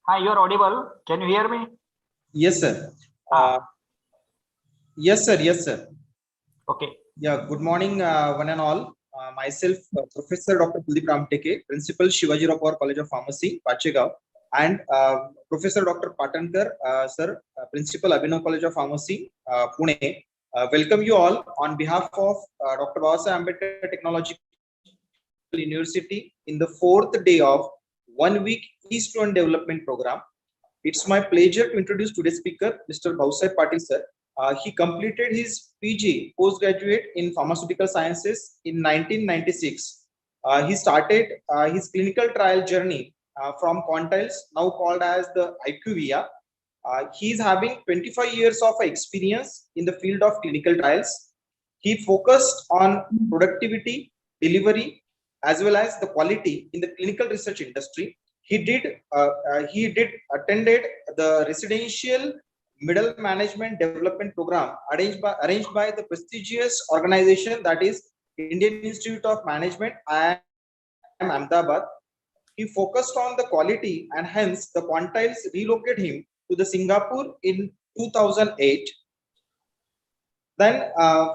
Hi, you're audible. Can you hear me? Yes, sir. Ah, Yes, sir. Yes, sir. okay. Yeah. Good morning, one and all. Myself, Professor Dr. Kuldeep Ramteke, Principal Shivaji Rapor College of Pharmacy, Pachegaon, and Professor Dr. Patankar, sir, Principal Abhinav College of Pharmacy, Pune. Welcome you all on behalf of Dr. Babasaheb Ambedkar Technological University in the fourth day of 1 week e-student development program. It's my pleasure to introduce today's speaker, Mr. Babasaheb Patil sir. He completed his PG postgraduate in pharmaceutical sciences in 1996. He started his clinical trial journey from Quantiles, now called as the IQVIA. He is having 25 years of experience in the field of clinical trials. He focused on productivity, delivery, as well as the quality in the clinical research industry. He did attended the residential middle management development program arranged by the prestigious organization that is Indian Institute of Management, IIM Ahmedabad. He focused on the quality and hence the Quantiles relocate him to the Singapore in 2008. Then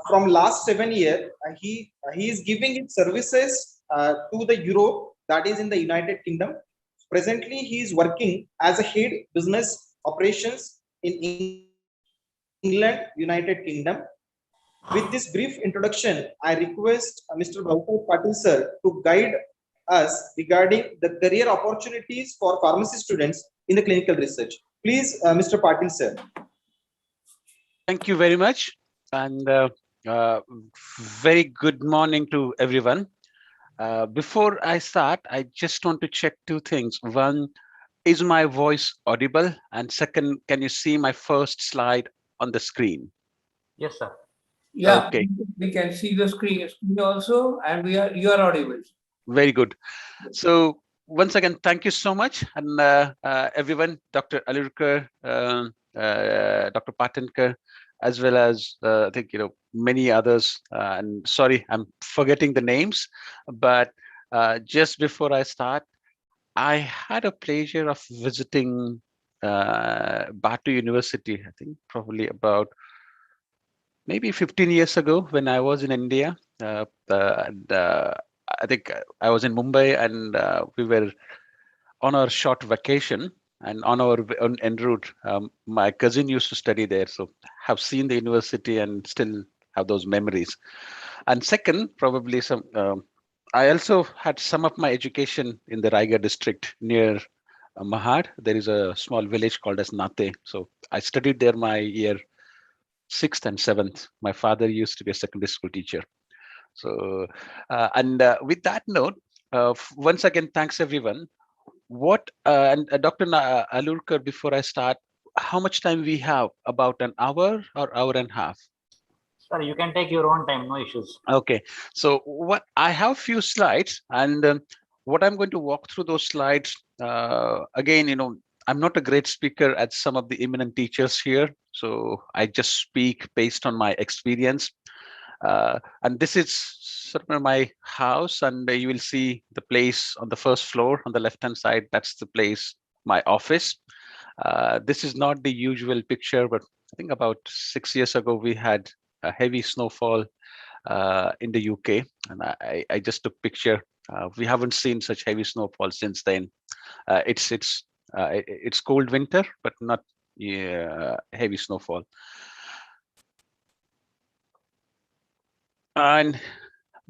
from last 7 years, he is giving his services to the Europe, that is in the United Kingdom. Presently, he is working as a head business operations in England, United Kingdom. With this brief introduction, I request Mr. Babasaheb Patil sir to guide us regarding the career opportunities for pharmacy students in the clinical research. Please, Mr. Patil sir. Thank you very much, and uh, very good morning to everyone. Before I start, I just want to check two things. One, is my voice audible? And second, can you see my first slide on the screen? Yes, sir. Yeah, Okay, we can see the screen also, and you are audible. very good. So once again, thank you so much, and everyone, Dr. Alurkar, Dr. Patankar, as well as I think many others. And sorry, I'm forgetting the names, but just before I start, I had a pleasure of visiting Batu University. I think probably about maybe 15 years ago when I was in India. And I think I was in Mumbai, and we were on our short vacation. And on our en route, my cousin used to study there, so have seen the university and still have those memories. And second, probably some. I also had some of my education in the Raigarh district near Mahad. There is a small village called as Nate. So I studied there my year sixth and seventh. My father used to be a secondary school teacher. So, and with that note, once again, thanks everyone. What and Dr. Alurkar, before I start, how much time we have? About an hour or hour and a half? Sir, you can take your own time, no issues. Okay, so what I have few slides, and what I'm going to walk through those slides. Again, I'm not a great speaker as some of the eminent teachers here, so I just speak based on my experience. And this is sort of my house, and you will see the place on the first floor on the left-hand side. That's the place, my office. This is not the usual picture, but I think about 6 years ago we had a heavy snowfall in the UK, and I just took picture. We haven't seen such heavy snowfall since then. It's cold winter, but not heavy snowfall. And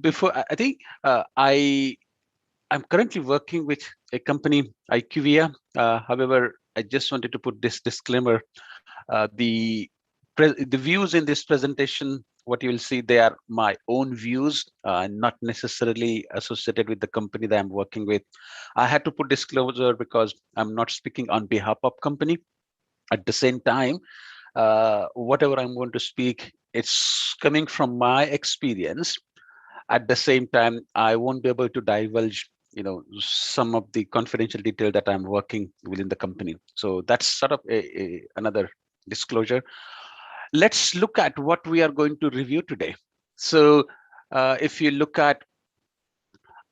before I think I'm currently working with a company, IQVIA. However, I just wanted to put this disclaimer. The views in this presentation, what you will see, they are my own views, not necessarily associated with the company that I'm working with. I had to put disclosure because I'm not speaking on behalf of company. At the same time, whatever I'm going to speak, it's coming from my experience. At the same time, I won't be able to divulge some of the confidential detail that I'm working within the company. So that's sort of another disclosure. Let's look at what we are going to review today. So if you look at,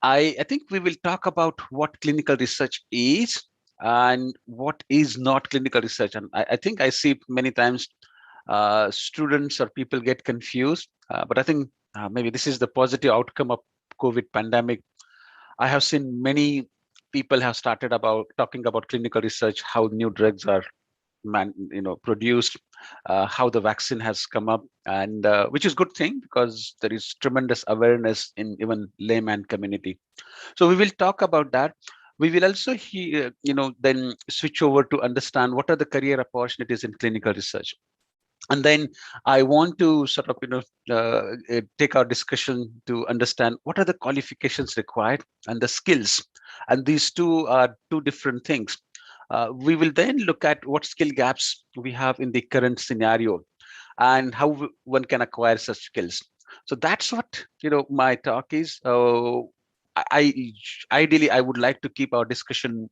I think we will talk about what clinical research is, and what is not clinical research. And I think I see many times students or people get confused, but I think maybe this is the positive outcome of COVID pandemic. I have seen many people have started about talking about clinical research, how new drugs are produced, how the vaccine has come up, and which is good thing because there is tremendous awareness in even layman community. So we will talk about that. We will also then switch over to understand what are the career opportunities in clinical research. And then I want to sort of take our discussion to understand what are the qualifications required and the skills, and these two are two different things. We will then look at what skill gaps we have in the current scenario and how one can acquire such skills. So that's what my talk is. Ideally I would like to keep our discussion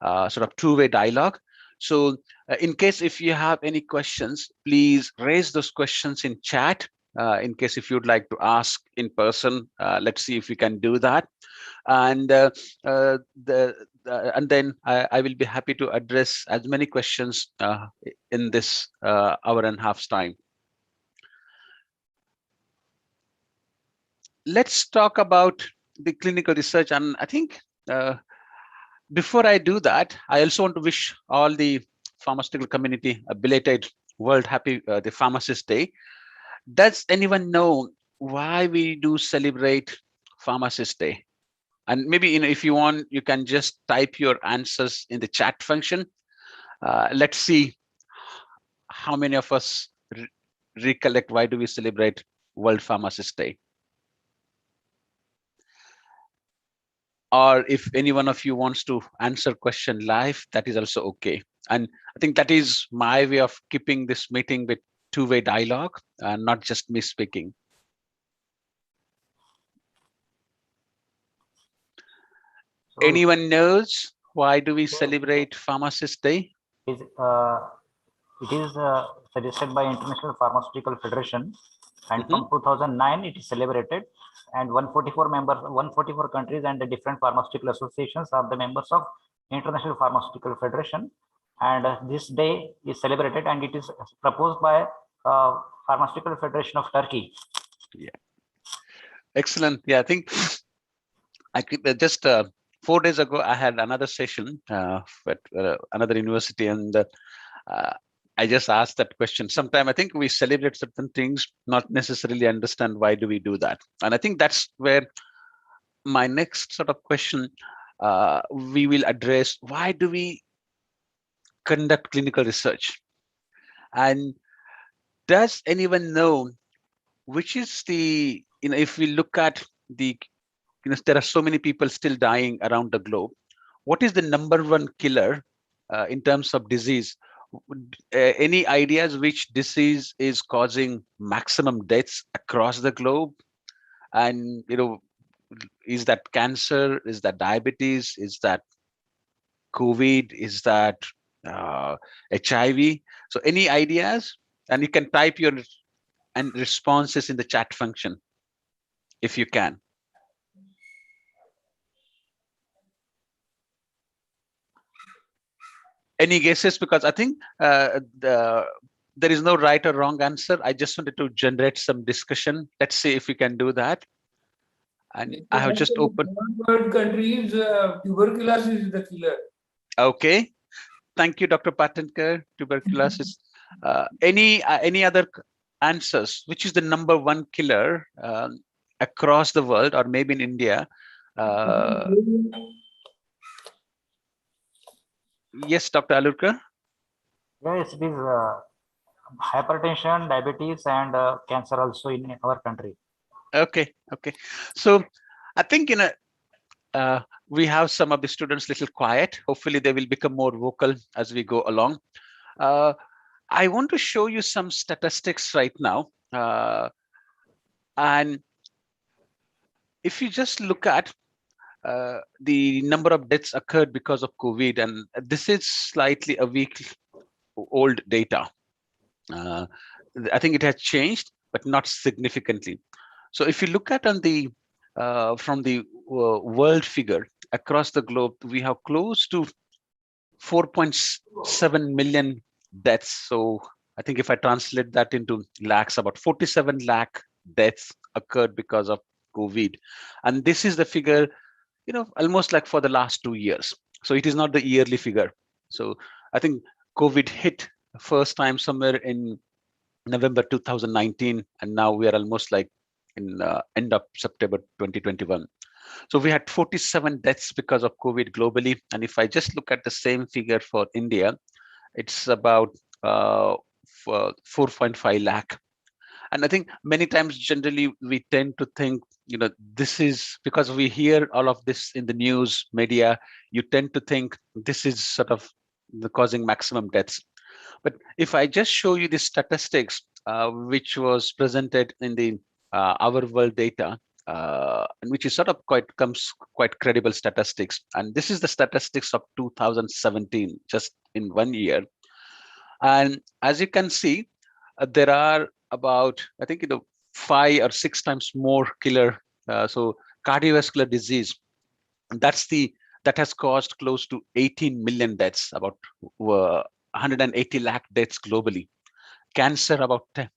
sort of two-way dialogue. So in case if you have any questions, please raise those questions in chat. In case if you'd like to ask in person, let's see if we can do that. And and then I will be happy to address as many questions in this hour and a half's time. Let's talk about the clinical research. And I think before I do that, I also want to wish all the pharmaceutical community a belated World Happy the Pharmacist Day. Does anyone know why we do celebrate Pharmacist Day? And maybe if you want, you can just type your answers in the chat function. Let's see how many of us recollect why do we celebrate World Pharmacist Day. Or if any one of you wants to answer question live, that is also okay. And I think that is my way of keeping this meeting with two-way dialogue and not just me speaking. So anyone knows why do we celebrate Pharmacist Day? It is suggested by International Pharmaceutical Federation, and from 2009 it is celebrated, and 144 countries and the different pharmaceutical associations are the members of International Pharmaceutical Federation, and this day is celebrated, and it is proposed by Pharmaceutical Federation of Turkey. Yeah, excellent. Yeah, I think I could just 4 days ago I had another session at another university, and I just asked that question. Sometime I think we celebrate certain things, not necessarily understand why do we do that. And I think that's where my next sort of question we will address. Why do we conduct clinical research? And does anyone know which is the, if we look at the, there are so many people still dying around the globe. What is the number one killer in terms of disease? Any ideas which disease is causing maximum deaths across the globe? And is that cancer? Is that diabetes? Is that COVID? Is that HIV? So any ideas? And you can type your responses in the chat function if you can. Any guesses? Because I think there is no right or wrong answer. I just wanted to generate some discussion. Let's see if we can do that. And I have just opened. World countries, tuberculosis is the killer. Okay, thank you, Dr. Patankar. Tuberculosis. Any other answers? Which is the number one killer across the world, or maybe in India? Yes, Dr. Alurkar. Yes, it is hypertension, diabetes, and cancer also in our country. Okay. So I think we have some of the students little quiet. Hopefully they will become more vocal as we go along. I want to show you some statistics right now. And if you just look at the number of deaths occurred because of COVID, and this is slightly a week old data. I think it has changed, but not significantly. So if you look at on the from the world figure across the globe, we have close to 4.7 million deaths. So I think if I translate that into lakhs, about 47 lakh deaths occurred because of COVID. And this is the figure, almost like for the last 2 years. So it is not the yearly figure. So I think COVID hit first time somewhere in November 2019, and now we are almost like in end of September 2021. So we had 47 deaths because of COVID globally. And if I just look at the same figure for India, it's about 4.5 lakh. And I think many times generally we tend to think, this is because we hear all of this in the news media, you tend to think this is sort of the causing maximum deaths. But if I just show you the statistics, which was presented in the Our World data, and which is sort of quite credible statistics. And this is the statistics of 2017, just in 1 year. And as you can see, there are about, I think, 5 or 6 times more killer. So cardiovascular disease, that has caused close to 18 million deaths, about 180 lakh deaths globally. Cancer, about 10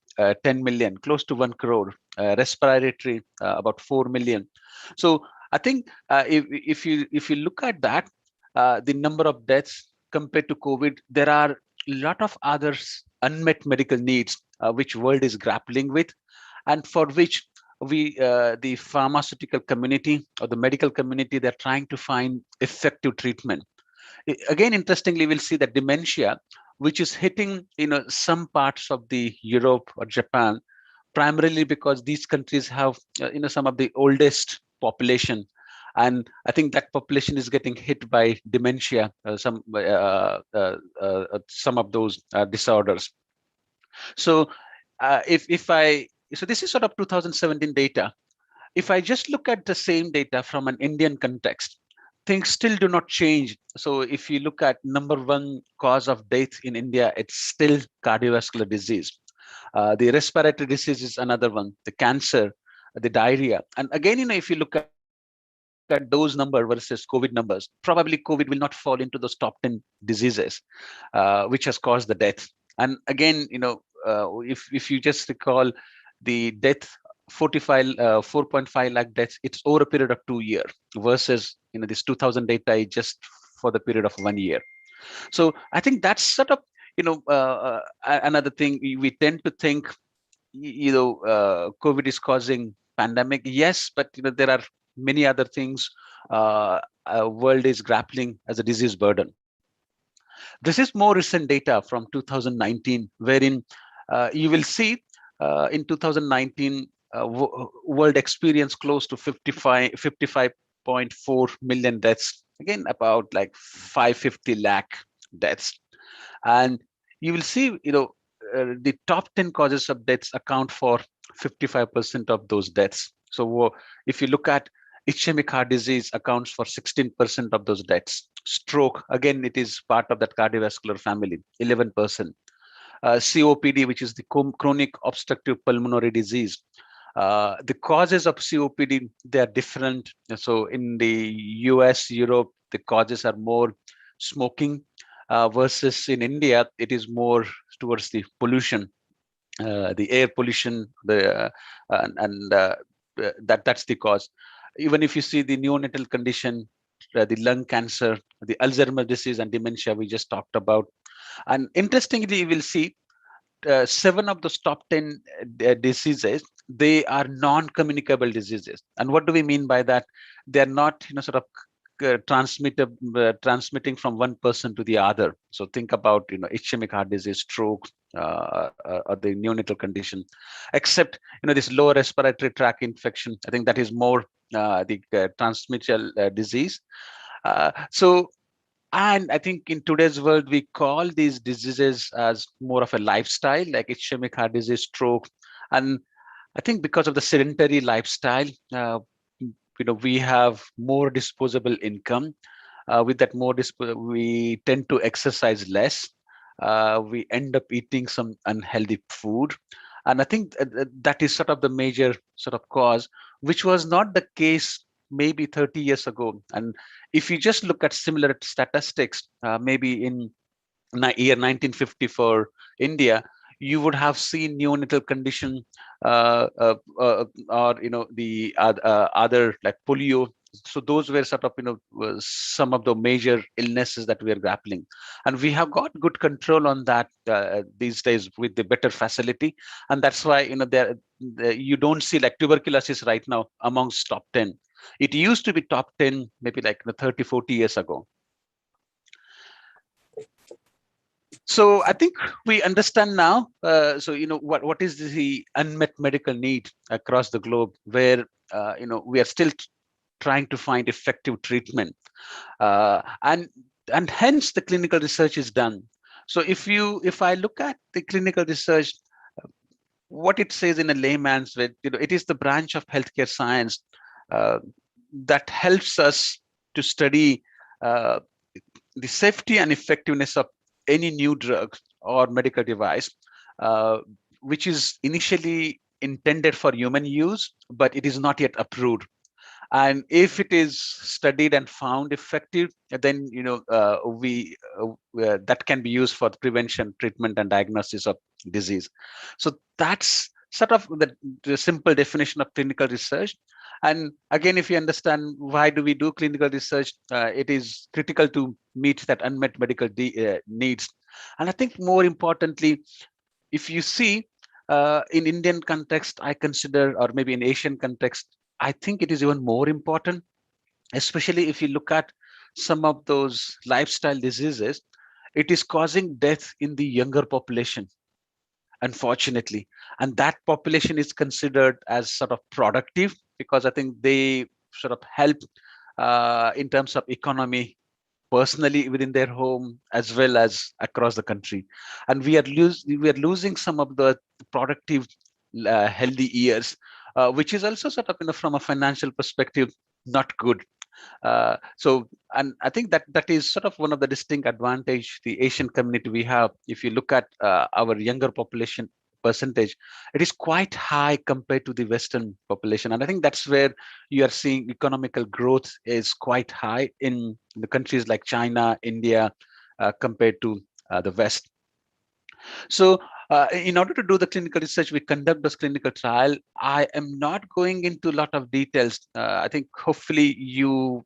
million, close to 1 crore. Respiratory, about 4 million. So I think if you look at that, the number of deaths compared to COVID, there are a lot of other unmet medical needs which world is grappling with, and for which the pharmaceutical community or the medical community, they're trying to find effective treatment. Again, interestingly, we'll see that dementia, which is hitting some parts of the Europe or Japan, primarily because these countries have some of the oldest population, and I think that population is getting hit by dementia, some of those disorders. So so this is sort of 2017 data. If I just look at the same data from an Indian context, things still do not change. So if you look at number one cause of death in India, it's still cardiovascular disease. The respiratory disease is another one, the cancer, the diarrhea. And again, if you look at those numbers versus COVID numbers, probably COVID will not fall into those top 10 diseases, which has caused the death. And again, if you just recall the death, 4.5 lakh deaths, it's over a period of 2 years versus this 2000 data is just for the period of 1 year. So I think that's sort of another thing. We tend to think COVID is causing pandemic, yes, but there are many other things world is grappling as a disease burden. This is more recent data from 2019, wherein you will see in 2019 world experienced close to 55.4 million deaths, again about like 550 lakh deaths. And you will see the top 10 causes of deaths account for 55% of those deaths. So if you look at ischemic heart disease, accounts for 16% of those deaths. Stroke, again, it is part of that cardiovascular family, 11%. COPD, which is the chronic obstructive pulmonary disease. The causes of COPD, they are different. So in the US, Europe, the causes are more smoking, versus in India, it is more towards the pollution, the air pollution, that's the cause. Even if you see the neonatal condition, the lung cancer, the Alzheimer's disease and dementia we just talked about. And interestingly, you will see 7 of those top 10 diseases, they are non-communicable diseases. And what do we mean by that? They're not sort of transmitting from one person to the other. So think about ischemic heart disease, stroke, or the neonatal condition, except this lower respiratory tract infection. I think that is more the transmittal disease. And I think in today's world, we call these diseases as more of a lifestyle, like ischemic heart disease, stroke. And I think because of the sedentary lifestyle, we have more disposable income. With that we tend to exercise less. We end up eating some unhealthy food. And I think that is sort of the major sort of cause, which was not the case maybe 30 years ago. And if you just look at similar statistics, maybe in year 1950 for India, you would have seen neonatal condition or the other like polio. So those were sort of was some of the major illnesses that we are grappling, and we have got good control on that these days with the better facility. And that's why you don't see like tuberculosis right now amongst top 10. It used to be top 10 maybe like 30-40 years ago. So I think we understand now. So what is the unmet medical need across the globe, where we are still trying to find effective treatment, and hence the clinical research is done. So if I look at the clinical research, what it says in a layman's way, it is the branch of healthcare science that helps us to study the safety and effectiveness of any new drug or medical device, which is initially intended for human use, but it is not yet approved. And if it is studied and found effective, then that can be used for prevention, treatment, and diagnosis of disease. So that's sort of the simple definition of clinical research. And again, if you understand why do we do clinical research, it is critical to meet that unmet medical needs. And I think more importantly, if you see in Indian context, I consider, or maybe in Asian context, I think it is even more important, especially if you look at some of those lifestyle diseases. It is causing death in the younger population, unfortunately. And that population is considered as sort of productive, because I think they sort of help in terms of economy, personally within their home as well as across the country. And we are losing some of the productive healthy years, which is also sort of from a financial perspective not good. And I think that is sort of one of the distinct advantage the Asian community we have. If you look at our younger population percentage, it is quite high compared to the Western population. And I think that's where you are seeing economical growth is quite high in the countries like China, India, compared to the West. So in order to do the clinical research, we conduct this clinical trial. I am not going into a lot of details. I think hopefully you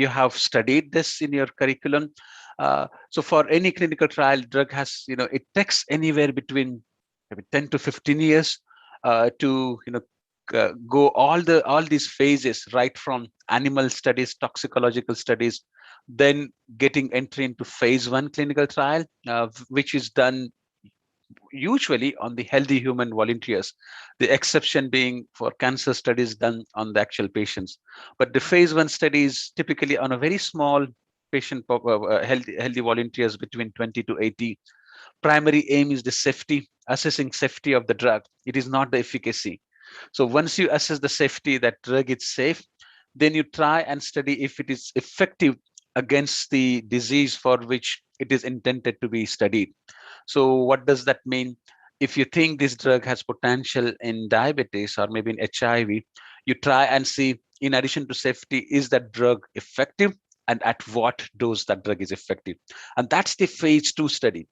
have studied this in your curriculum. So for any clinical trial, drug has, it takes anywhere between maybe 10 to 15 years to, go all these phases, right from animal studies, toxicological studies, then getting entry into phase 1 clinical trial, which is done usually on the healthy human volunteers, the exception being for cancer studies done on the actual patients. But the phase 1 study is typically on a very small patient, healthy volunteers between 20 to 80. Primary aim is the safety, assessing safety of the drug. It is not the efficacy. So once you assess the safety, that drug is safe, then you try and study if it is effective against the disease for which it is intended to be studied. So what does that mean? If you think this drug has potential in diabetes or maybe in HIV, you try and see, in addition to safety, is that drug effective and at what dose that drug is effective? And that's the phase 2 study.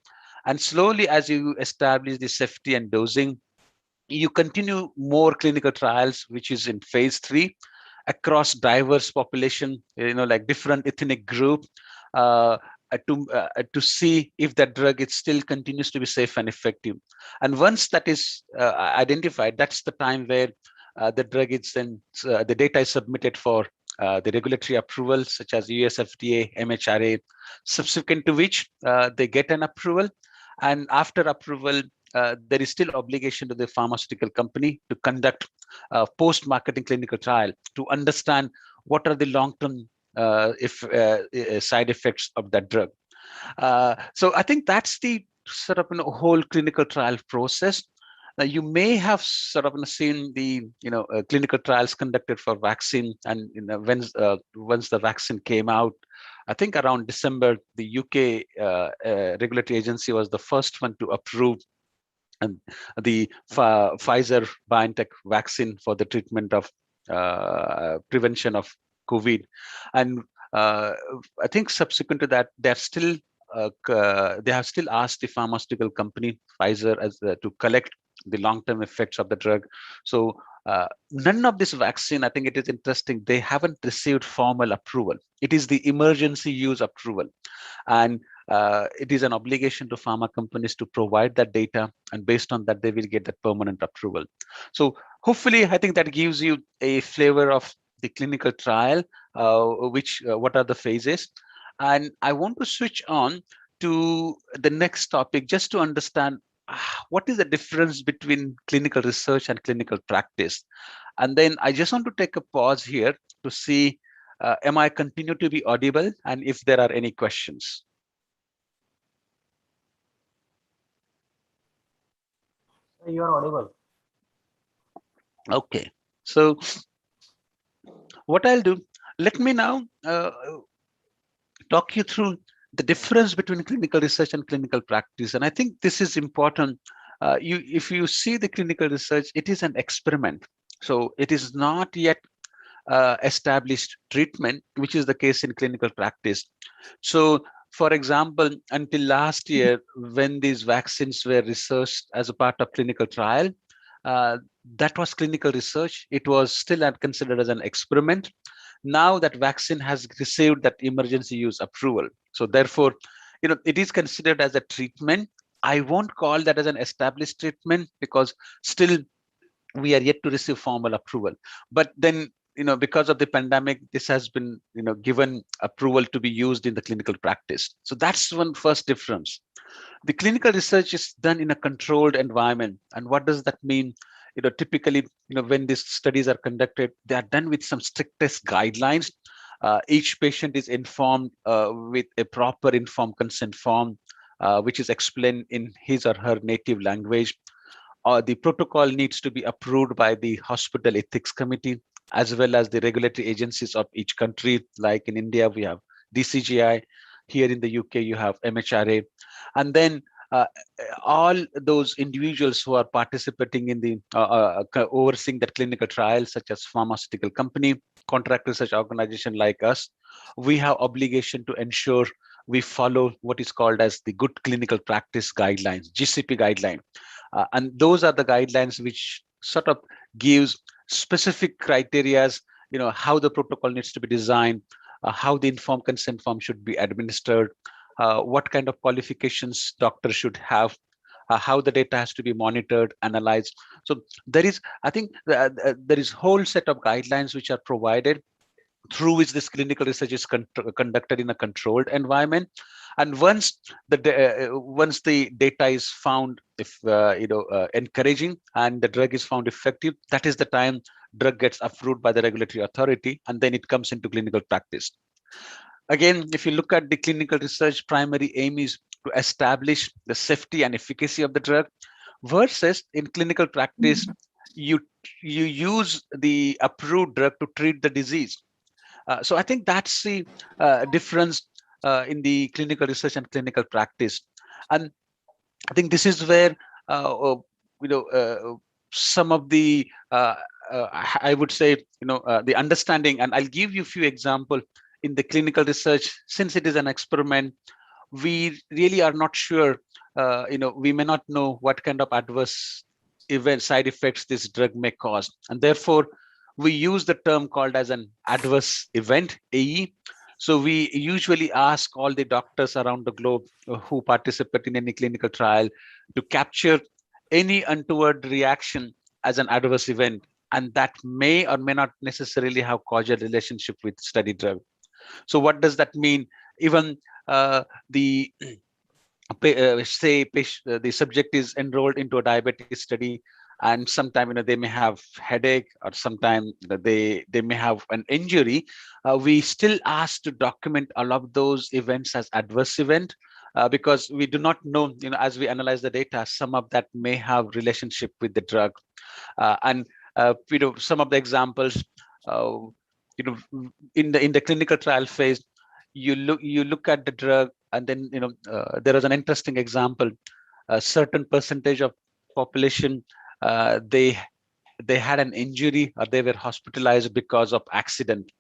And slowly, as you establish the safety and dosing, you continue more clinical trials, which is in phase 3 across diverse population, like different ethnic group, to see if that drug it still continues to be safe and effective. And once that is identified, that's the time where the drug is then the data is submitted for the regulatory approval, such as US FDA, MHRA, subsequent to which they get an approval. And after approval, there is still obligation to the pharmaceutical company to conduct post-marketing clinical trial to understand what are the long-term side effects of that drug. So I think that's the sort of whole clinical trial process. Now you may have sort of seen the clinical trials conducted for vaccine, and once the vaccine came out, I think around December, the UK regulatory agency was the first one to approve the Pfizer BioNTech vaccine for the treatment of prevention of COVID. And I think subsequent to that, they have still asked the pharmaceutical company Pfizer to collect the long-term effects of the drug. So none of this vaccine, I think it is interesting, they haven't received formal approval. It is the emergency use approval. And it is an obligation to pharma companies to provide that data, and based on that, they will get that permanent approval. So hopefully, I think that gives you a flavor of the clinical trial, what are the phases. And I want to switch on to the next topic just to understand what is the difference between clinical research and clinical practice. And then I just want to take a pause here to see, am I continue to be audible, and if there are any questions. You are audible. Okay, so what I'll do, let me now talk you through the difference between clinical research and clinical practice. And I think this is important. If you see the clinical research, it is an experiment. So it is not yet established treatment, which is the case in clinical practice. So for example, until last year, when these vaccines were researched as a part of clinical trial, that was clinical research. It was still considered as an experiment. Now that vaccine has received that emergency use approval. So therefore, it is considered as a treatment. I won't call that as an established treatment because still we are yet to receive formal approval. But then, because of the pandemic, this has been, given approval to be used in the clinical practice. So that's one first difference. The clinical research is done in a controlled environment. And what does that mean? Typically, when these studies are conducted, they are done with some strictest guidelines. Each patient is informed with a proper informed consent form, which is explained in his or her native language. The protocol needs to be approved by the hospital ethics committee, as well as the regulatory agencies of each country. Like in India, we have DCGI. Here in the UK, you have MHRA. And then all those individuals who are participating in the overseeing that clinical trial, such as pharmaceutical company, contract research organization like us, we have obligation to ensure we follow what is called as the good clinical practice guidelines, GCP guideline. And those are the guidelines which sort of gives specific criterias, how the protocol needs to be designed, how the informed consent form should be administered, what kind of qualifications doctors should have, how the data has to be monitored, analyzed. So there is, I think, there is whole set of guidelines which are provided through which this clinical research is conducted in a controlled environment. And once the data is found, if encouraging, and the drug is found effective, that is the time drug gets approved by the regulatory authority, and then it comes into clinical practice. Again, if you look at the clinical research, primary aim is to establish the safety and efficacy of the drug, versus in clinical practice, you use the approved drug to treat the disease. So I think that's the difference in the clinical research and clinical practice. And I think this is where some of the I would say the understanding, and I'll give you a few examples. In the clinical research, since it is an experiment, we really are not sure. We may not know what kind of adverse event side effects this drug may cause, and therefore we use the term called as an adverse event, AE. So we usually ask all the doctors around the globe who participate in any clinical trial to capture any untoward reaction as an adverse event, and that may or may not necessarily have causal relationship with study drug. So what does that mean? Even the the subject is enrolled into a diabetes study, and sometime they may have headache, or sometime they may have an injury. We still ask to document all of those events as adverse event, because we do not know, as we analyze the data, some of that may have relationship with the drug. And some of the examples, in the clinical trial phase, you look at the drug, and then there is an interesting example. A certain percentage of population, they they had an injury or they were hospitalized because of accident.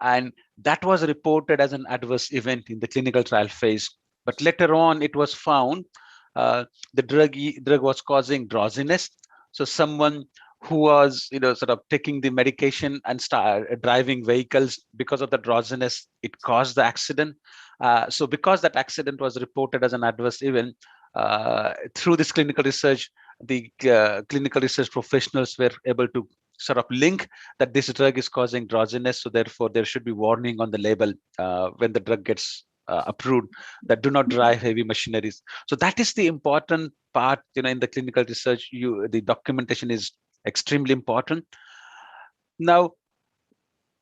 And that was reported as an adverse event in the clinical trial phase. But later on, it was found the drug was causing drowsiness. So someone who was, sort of taking the medication and start driving vehicles, because of the drowsiness, it caused the accident. So because that accident was reported as an adverse event, through this clinical research, the clinical research professionals were able to sort of link that this drug is causing drowsiness. So therefore, there should be warning on the label when the drug gets approved, that do not drive heavy machineries. So that is the important part, in the clinical research. The documentation is extremely important. Now,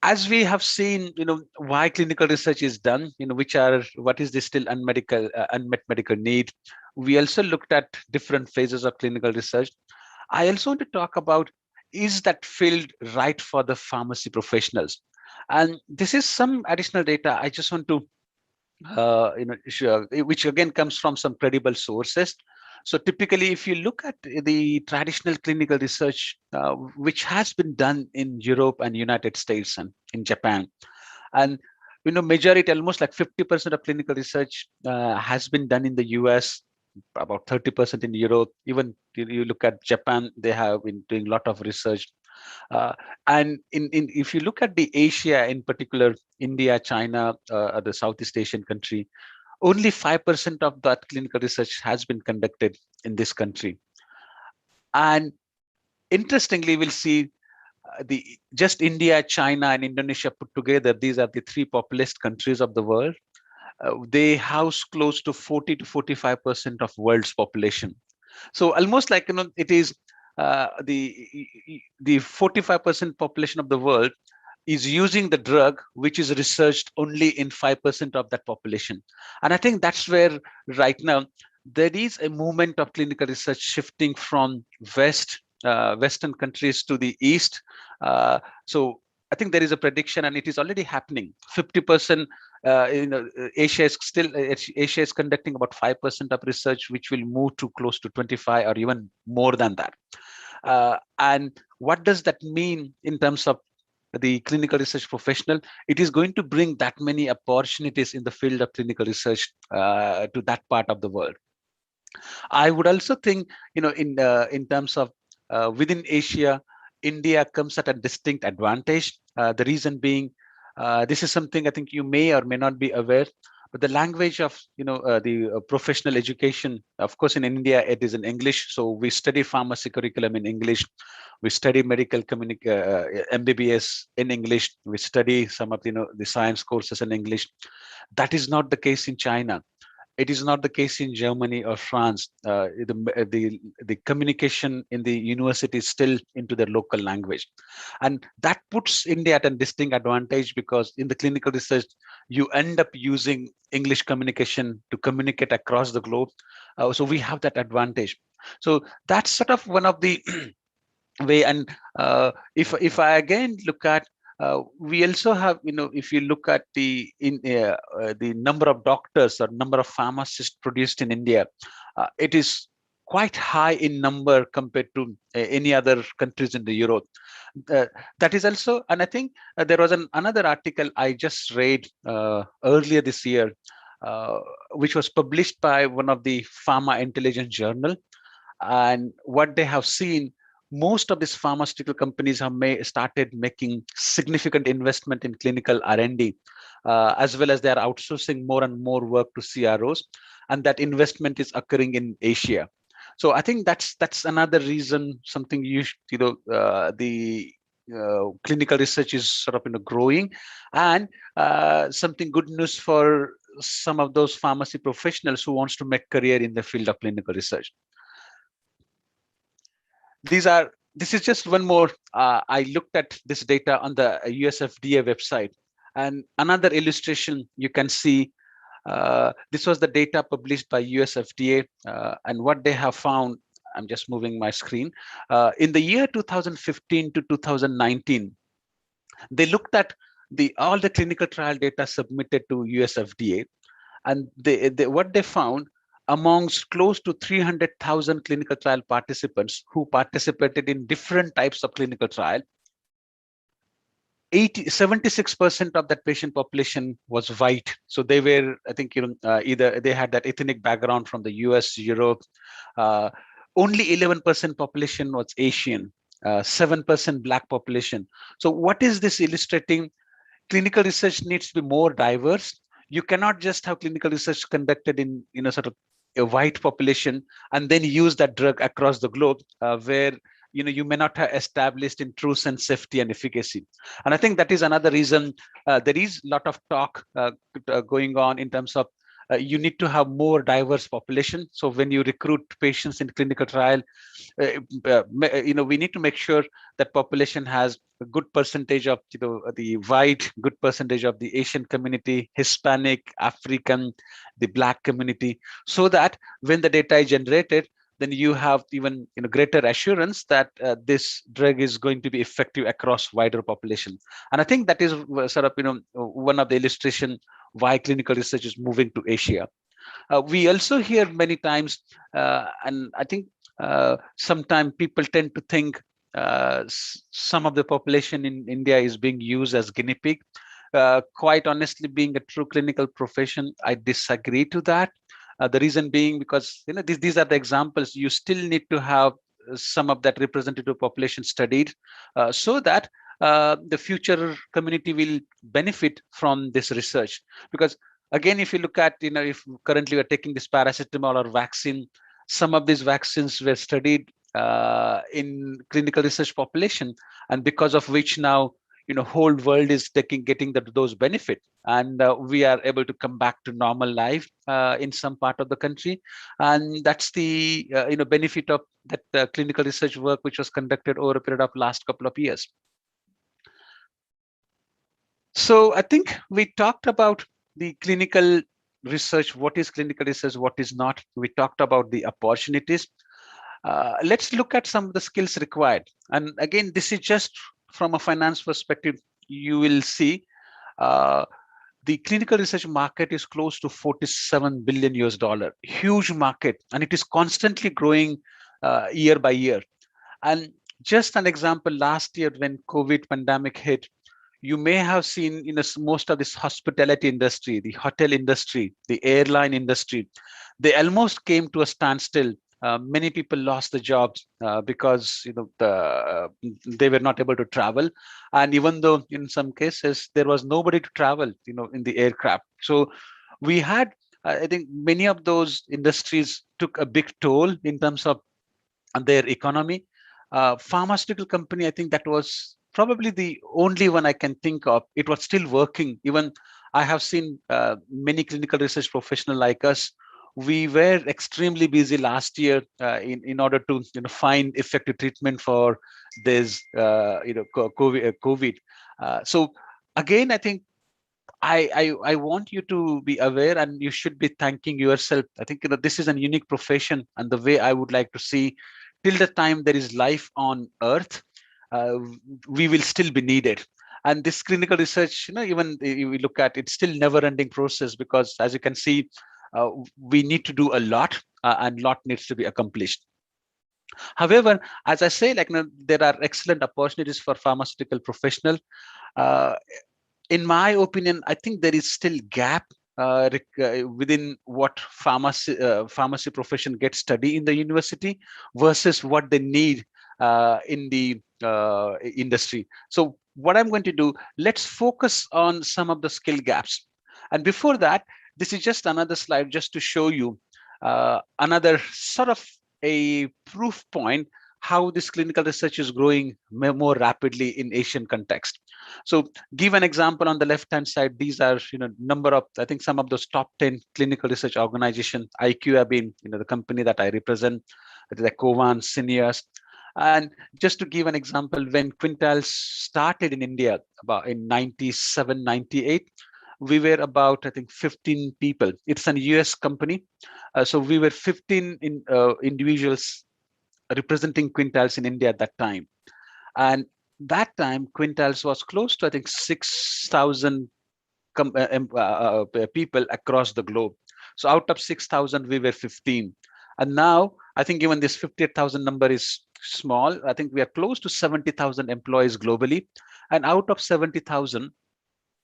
as we have seen, why clinical research is done, what is the still unmet medical need. We also looked at different phases of clinical research. I also want to talk about, is that field right for the pharmacy professionals? And this is some additional data I just want to which again comes from some credible sources. So typically, if you look at the traditional clinical research, which has been done in Europe and United States and in Japan, and majority, almost like 50% of clinical research has been done in the US, about 30% in Europe. Even you look at Japan, they have been doing a lot of research. And if you look at the Asia in particular, India, China, the Southeast Asian country, only 5% of that clinical research has been conducted in this country. And interestingly, we'll see the just India, China, and Indonesia put together, these are the three populous countries of the world. They house close to 40 to 45% of world's population. So almost like, it is the 45% population of the world is using the drug, which is researched only in 5% of that population. And I think that's where right now there is a movement of clinical research shifting from Western countries to the East. So I think there is a prediction, and it is already happening. 50%, Asia is conducting about 5% of research, which will move to close to 25 or even more than that. And what does that mean in terms of the clinical research professional? It is going to bring that many opportunities in the field of clinical research to that part of the world. I would also think, in terms of within Asia, India comes at a distinct advantage. The reason being, this is something I think you may or may not be aware, but the language of the professional education, of course, in India it is in English. So we study pharmacy curriculum in English. We study medical MBBS in English. We study some of the science courses in English. That is not the case in China. It is not the case in Germany or France. The communication in the university is still into their local language. And that puts India at a distinct advantage, because in the clinical research, you end up using English communication to communicate across the globe. So we have that advantage. So that's sort of one of the way. And if I again look at, we also have, if you look at the number of doctors or number of pharmacists produced in India, it is quite high in number compared to any other countries in the Europe. That is also, and I think there was another article I just read earlier this year, which was published by one of the Pharma Intelligence Journal. And what they have seen, most of these pharmaceutical companies have started making significant investment in clinical R&D, as well as they are outsourcing more and more work to CROs, and that investment is occurring in Asia. So I think that's another reason, something the clinical research is sort of growing, and something good news for some of those pharmacy professionals who wants to make career in the field of clinical research. This is just one more. I looked at this data on the US FDA website, and another illustration you can see. This was the data published by US FDA, and what they have found. I'm just moving my screen. In the year 2015 to 2019, they looked at all the clinical trial data submitted to US FDA, and what they found, amongst close to 300,000 clinical trial participants who participated in different types of clinical trial, 76% of that patient population was white. So they were, I think, either they had that ethnic background from the US, Europe. Only 11% population was Asian, 7% Black population. So what is this illustrating? Clinical research needs to be more diverse. You cannot just have clinical research conducted in sort of a white population and then use that drug across the globe, where you may not have established in true sense safety and efficacy. And I think that is another reason there is a lot of talk going on in terms of you need to have more diverse population. So when you recruit patients in clinical trial, we need to make sure that population has a good percentage of the white, good percentage of the Asian community, Hispanic, African, the Black community, so that when the data is generated, then you have even greater assurance that this drug is going to be effective across wider population. And I think that is sort of one of the illustration why clinical research is moving to Asia. We also hear many times, and I think sometimes people tend to think some of the population in India is being used as guinea pig. Quite honestly, being a true clinical profession, I disagree to that. The reason being because these are the examples. You still need to have some of that representative population studied, so that the future community will benefit from this research. Because again, if you look at, if currently we're taking this paracetamol or vaccine, some of these vaccines were studied in clinical research population, and because of which now whole world is getting those benefit, and we are able to come back to normal life in some part of the country. And that's the benefit of that clinical research work which was conducted over a period of last couple of years. So I think we talked about the clinical research, what is clinical research, what is not. We talked about the opportunities. Let's look at some of the skills required. And again, this is just from a finance perspective. You will see the clinical research market is close to $47 billion US, huge market, and it is constantly growing year by year. And just an example, last year when COVID pandemic hit, you may have seen most of this hospitality industry, the hotel industry, the airline industry, they almost came to a standstill. Many people lost the jobs because they were not able to travel, and even though in some cases there was nobody to travel, in the aircraft. So we had, I think, many of those industries took a big toll in terms of their economy. Pharmaceutical company, I think that was probably the only one I can think of. It was still working. Even I have seen many clinical research professionals like us. We were extremely busy last year in order to find effective treatment for this COVID. So again, I think I want you to be aware, and you should be thanking yourself. I think this is a unique profession, and the way I would like to see, till the time there is life on Earth, we will still be needed. And this clinical research, even if we look at it, still never-ending process, because as you can see, we need to do a lot, and lot needs to be accomplished. However, as I say, there are excellent opportunities for pharmaceutical professional. In my opinion, I think there is still gap within what pharmacy profession gets study in the university versus what they need in the industry. So what I'm going to do, let's focus on some of the skill gaps. And before that, this is just another slide just to show you another sort of a proof point how this clinical research is growing more rapidly in Asian context. So give an example on the left-hand side. These are, number of, I think some of those top 10 clinical research organization. IQ being, the company that I represent, the Covan, Seniors. And just to give an example, when Quintiles started in India about in 97, 98, we were about, I think, 15 people. It's an US company. So we were 15 individuals representing Quintiles in India at that time. And that time, Quintiles was close to, I think, 6,000 people across the globe. So out of 6,000, we were 15. And now I think even this 58,000 number is small. I think we are close to 70,000 employees globally. And out of 70,000,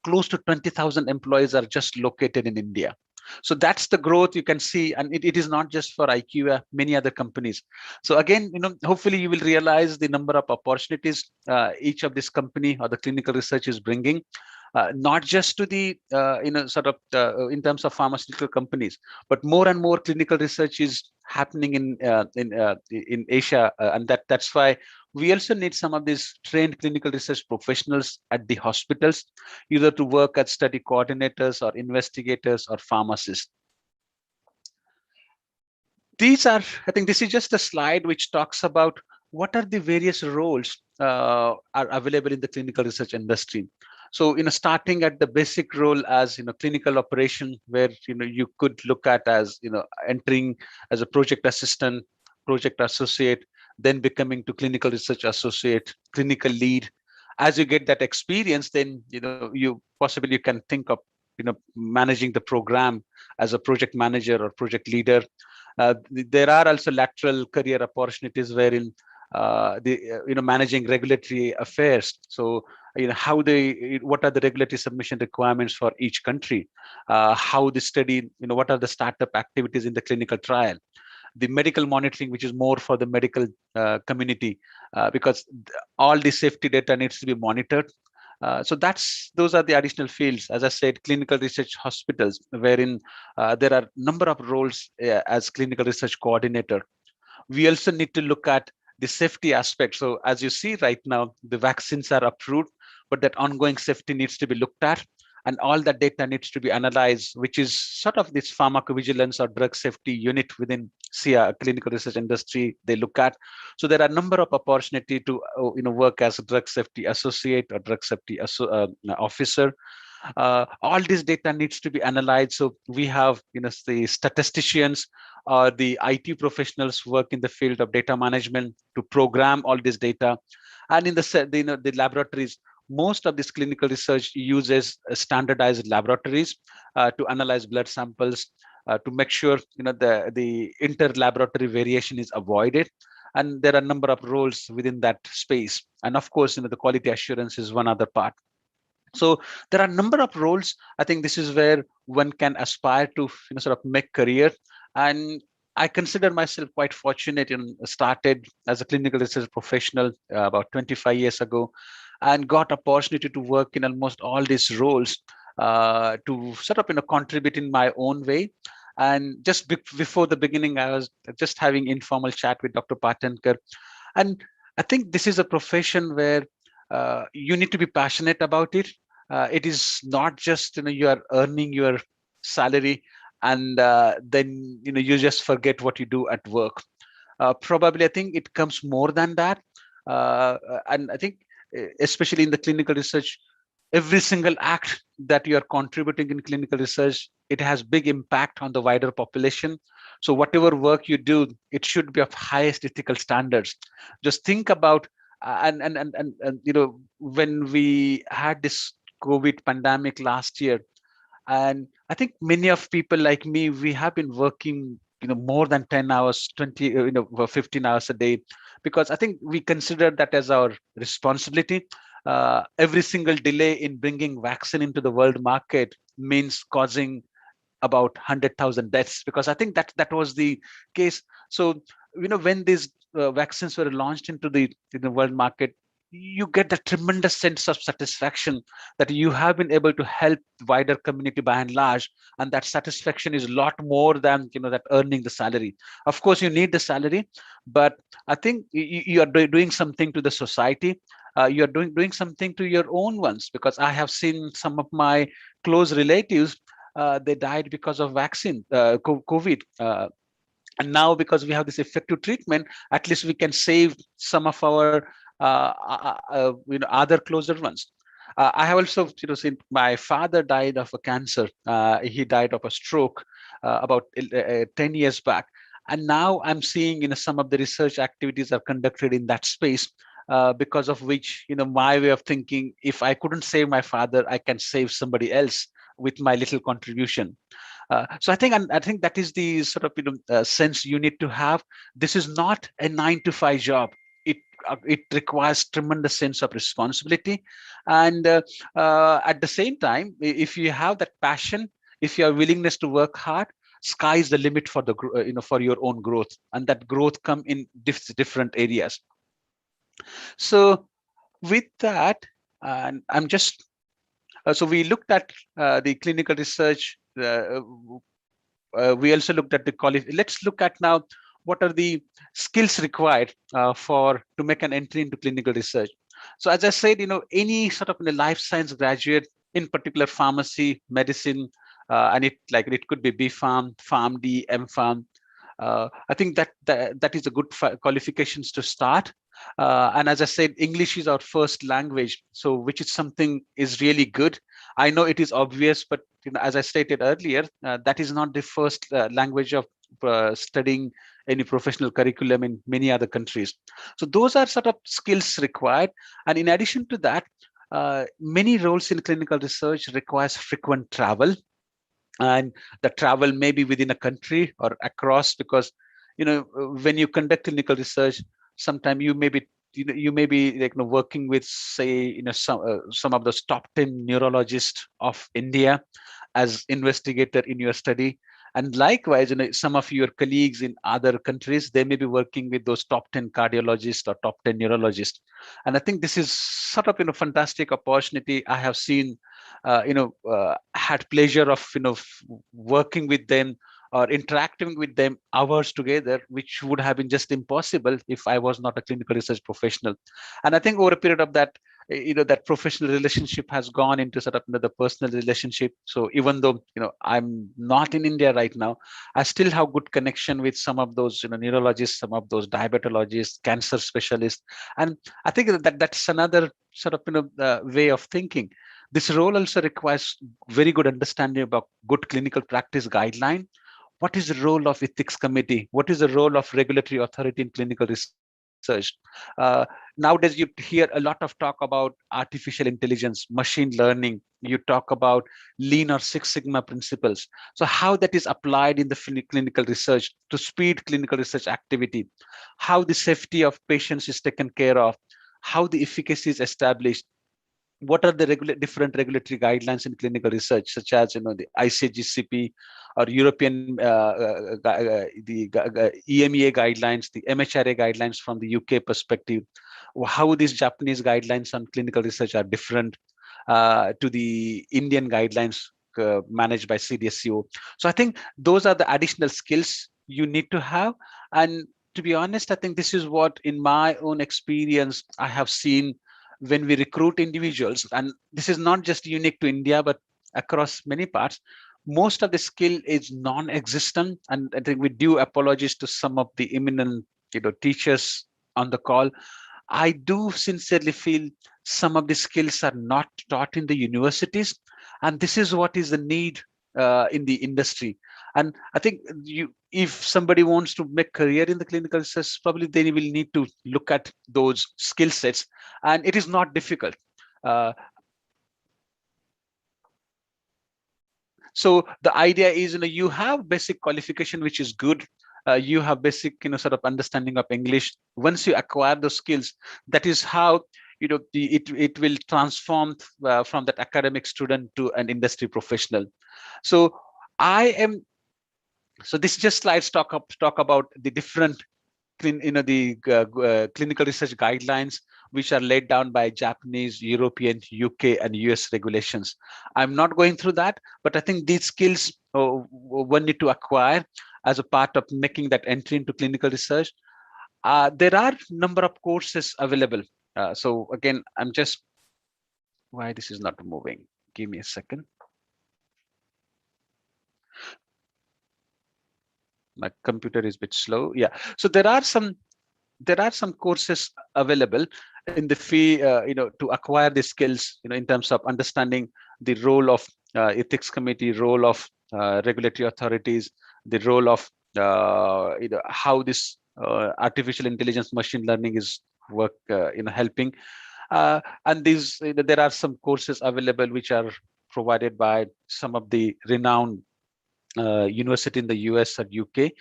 close to 20,000 employees are just located in India. So that's the growth you can see, and it is not just for IQVIA, many other companies. So again, hopefully you will realize the number of opportunities each of this company or the clinical research is bringing, not just to the sort of in terms of pharmaceutical companies, but more and more clinical research is happening in Asia, and that's why we also need some of these trained clinical research professionals at the hospitals, either to work as study coordinators or investigators or pharmacists. I think this is just a slide which talks about what are the various roles are available in the clinical research industry. So, starting at the basic role as, clinical operation, where, you could look at as, entering as a project assistant, project associate, then becoming to clinical research associate, clinical lead. As you get that experience, then, you possibly you can think of, managing the program as a project manager or project leader. There are also lateral career opportunities wherein managing regulatory affairs. So, what are the regulatory submission requirements for each country? How the study, what are the startup activities in the clinical trial? The medical monitoring, which is more for the medical community, because all the safety data needs to be monitored. So those are the additional fields. As I said, clinical research hospitals, wherein there are number of roles as clinical research coordinator. We also need to look at the safety aspect. So as you see right now, the vaccines are approved, but that ongoing safety needs to be looked at, and all that data needs to be analyzed, which is sort of this pharmacovigilance or drug safety unit within clinical research industry they look at. So there are a number of opportunity to work as a drug safety associate or drug safety officer. All this data needs to be analyzed. So we have the statisticians or the IT professionals work in the field of data management to program all this data. And in the laboratories, most of this clinical research uses standardized laboratories to analyze blood samples, to make sure the inter-laboratory variation is avoided. And there are a number of roles within that space. And of course, the quality assurance is one other part. So there are a number of roles. I think this is where one can aspire to sort of make career. And I consider myself quite fortunate and started as a clinical research professional about 25 years ago, and got opportunity to work in almost all these roles to sort of contribute in my own way. And just before the beginning, I was just having informal chat with Dr. Patankar, and I think this is a profession where you need to be passionate about it. It is not just you are earning your salary and then you just forget what you do at work. Probably, I think it comes more than that, and I think especially in the clinical research, every single act that you are contributing in clinical research, it has big impact on the wider population. So whatever work you do, it should be of highest ethical standards. Just think about and when we had this COVID pandemic last year, and I think many of people like me, we have been working more than 10 hours, 20 15 hours a day, because I think we consider that as our responsibility. Every single delay in bringing vaccine into the world market means causing about 100,000 deaths, because I think that was the case. So when these vaccines were launched into the world market, you get the tremendous sense of satisfaction that you have been able to help the wider community by and large, and that satisfaction is a lot more than that earning the salary. Of course, you need the salary, but I think you are doing something to the society. You are doing something to your own ones, because I have seen some of my close relatives, they died because of vaccine, COVID. And now, because we have this effective treatment, at least we can save some of our other closer ones. I have also seen my father died of a cancer. He died of a stroke about 10 years back. And now I'm seeing some of the research activities are conducted in that space, because of which my way of thinking, if I couldn't save my father, I can save somebody else with my little contribution. So I think that is the sort of sense you need to have. This is not a 9 to 5 job. It requires tremendous sense of responsibility, and at the same time, if you have that passion, if you have willingness to work hard, sky is the limit for the for your own growth, and that growth come in different areas. So with that, and I'm just so we looked at the clinical research. We also looked at the let's look at now what are the skills required for to make an entry into clinical research. So as I said, any sort of life science graduate, in particular pharmacy, medicine, and it could be B Pharm, PharmD, M Pharm. I think that is a good qualifications to start. And as I said, English is our first language, so which is something is really good. I know it is obvious, but as I stated earlier, that is not the first language of studying any professional curriculum in many other countries. So those are sort of skills required. And in addition to that, many roles in clinical research requires frequent travel, and the travel may be within a country or across, because when you conduct clinical research, sometimes you may be working with, say, some of those top 10 neurologists of India as investigator in your study. And likewise, some of your colleagues in other countries, they may be working with those top 10 cardiologists or top 10 neurologists. And I think this is sort of fantastic opportunity. I have seen had pleasure of working with them or interacting with them hours together, which would have been just impossible if I was not a clinical research professional. And I think over a period of that, that professional relationship has gone into sort of the personal relationship. So even though I'm not in India right now, I still have good connection with some of those neurologists, some of those diabetologists, cancer specialists. And I think that's another sort of way of thinking. This role also requires very good understanding about good clinical practice guideline. What is the role of ethics committee? What is the role of regulatory authority in clinical research? Nowadays, you hear a lot of talk about artificial intelligence, machine learning. You talk about Lean or Six Sigma principles. So how that is applied in the clinical research to speed clinical research activity, how the safety of patients is taken care of, how the efficacy is established, what are the different regulatory guidelines in clinical research, such as the ICGCP or European the EMEA guidelines, the MHRA guidelines from the UK perspective, how these Japanese guidelines on clinical research are different to the Indian guidelines managed by CDSCO. So I think those are the additional skills you need to have. And to be honest, I think this is what, in my own experience, I have seen when we recruit individuals, and this is not just unique to India, but across many parts, most of the skill is non-existent. And I think we do apologies to some of the eminent teachers on the call. I do sincerely feel some of the skills are not taught in the universities, and this is what is the need in the industry. And I think if somebody wants to make career in the clinical research, probably they will need to look at those skill sets, and it is not difficult. So the idea is, you have basic qualification, which is good. You have basic, sort of understanding of English. Once you acquire those skills, that is how it will transform from that academic student to an industry professional. So this just slides talk about the different clinical research guidelines, which are laid down by Japanese, European, UK, and US regulations. I'm not going through that, but I think these skills one need to acquire as a part of making that entry into clinical research. There are number of courses available. So again, why this is not moving? Give me a second. My computer is a bit slow. Yeah, so there are some courses available in the fee, to acquire the skills, in terms of understanding the role of ethics committee, role of regulatory authorities, the role of how this artificial intelligence, machine learning is helping. And these, there are some courses available which are provided by some of the renowned university in the US or UK.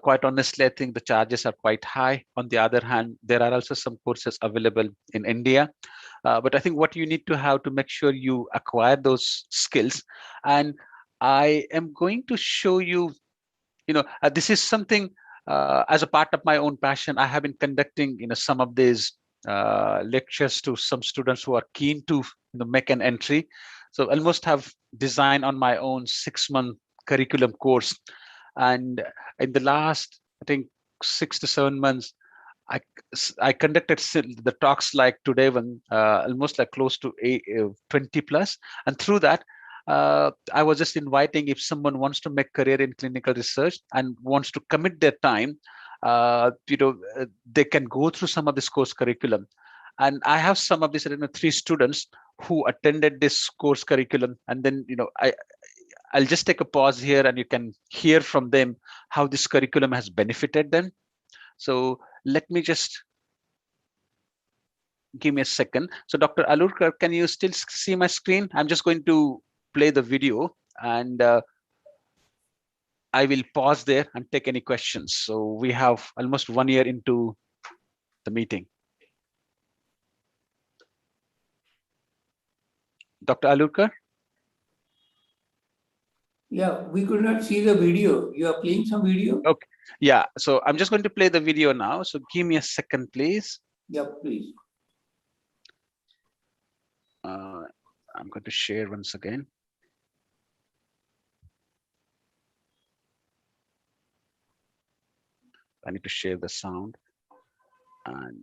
Quite honestly, I think the charges are quite high. On the other hand, there are also some courses available in India. But I think what you need to have to make sure you acquire those skills. And I am going to show you, this is something as a part of my own passion. I have been conducting, some of these lectures to some students who are keen to make an entry. So almost have designed on my own 6-month curriculum course. And in the last, I think 6 to 7 months, I conducted the talks like today when almost like close to 20 plus. And through that, I was just inviting, if someone wants to make career in clinical research and wants to commit their time, they can go through some of this course curriculum. And I have some of these 3 students who attended this course curriculum. And then, I'll just take a pause here and you can hear from them how this curriculum has benefited them. So let me just give me a second. So Dr. Alurkar, can you still see my screen? I'm just going to play the video and I will pause there and take any questions. So we have almost 1 year into the meeting. Dr. Alurkar? Yeah, we could not see the video. You are playing some video? Okay. Yeah, so I'm just going to play the video now. So give me a second, please. Yeah, please. I'm going to share once again. I need to share the sound. And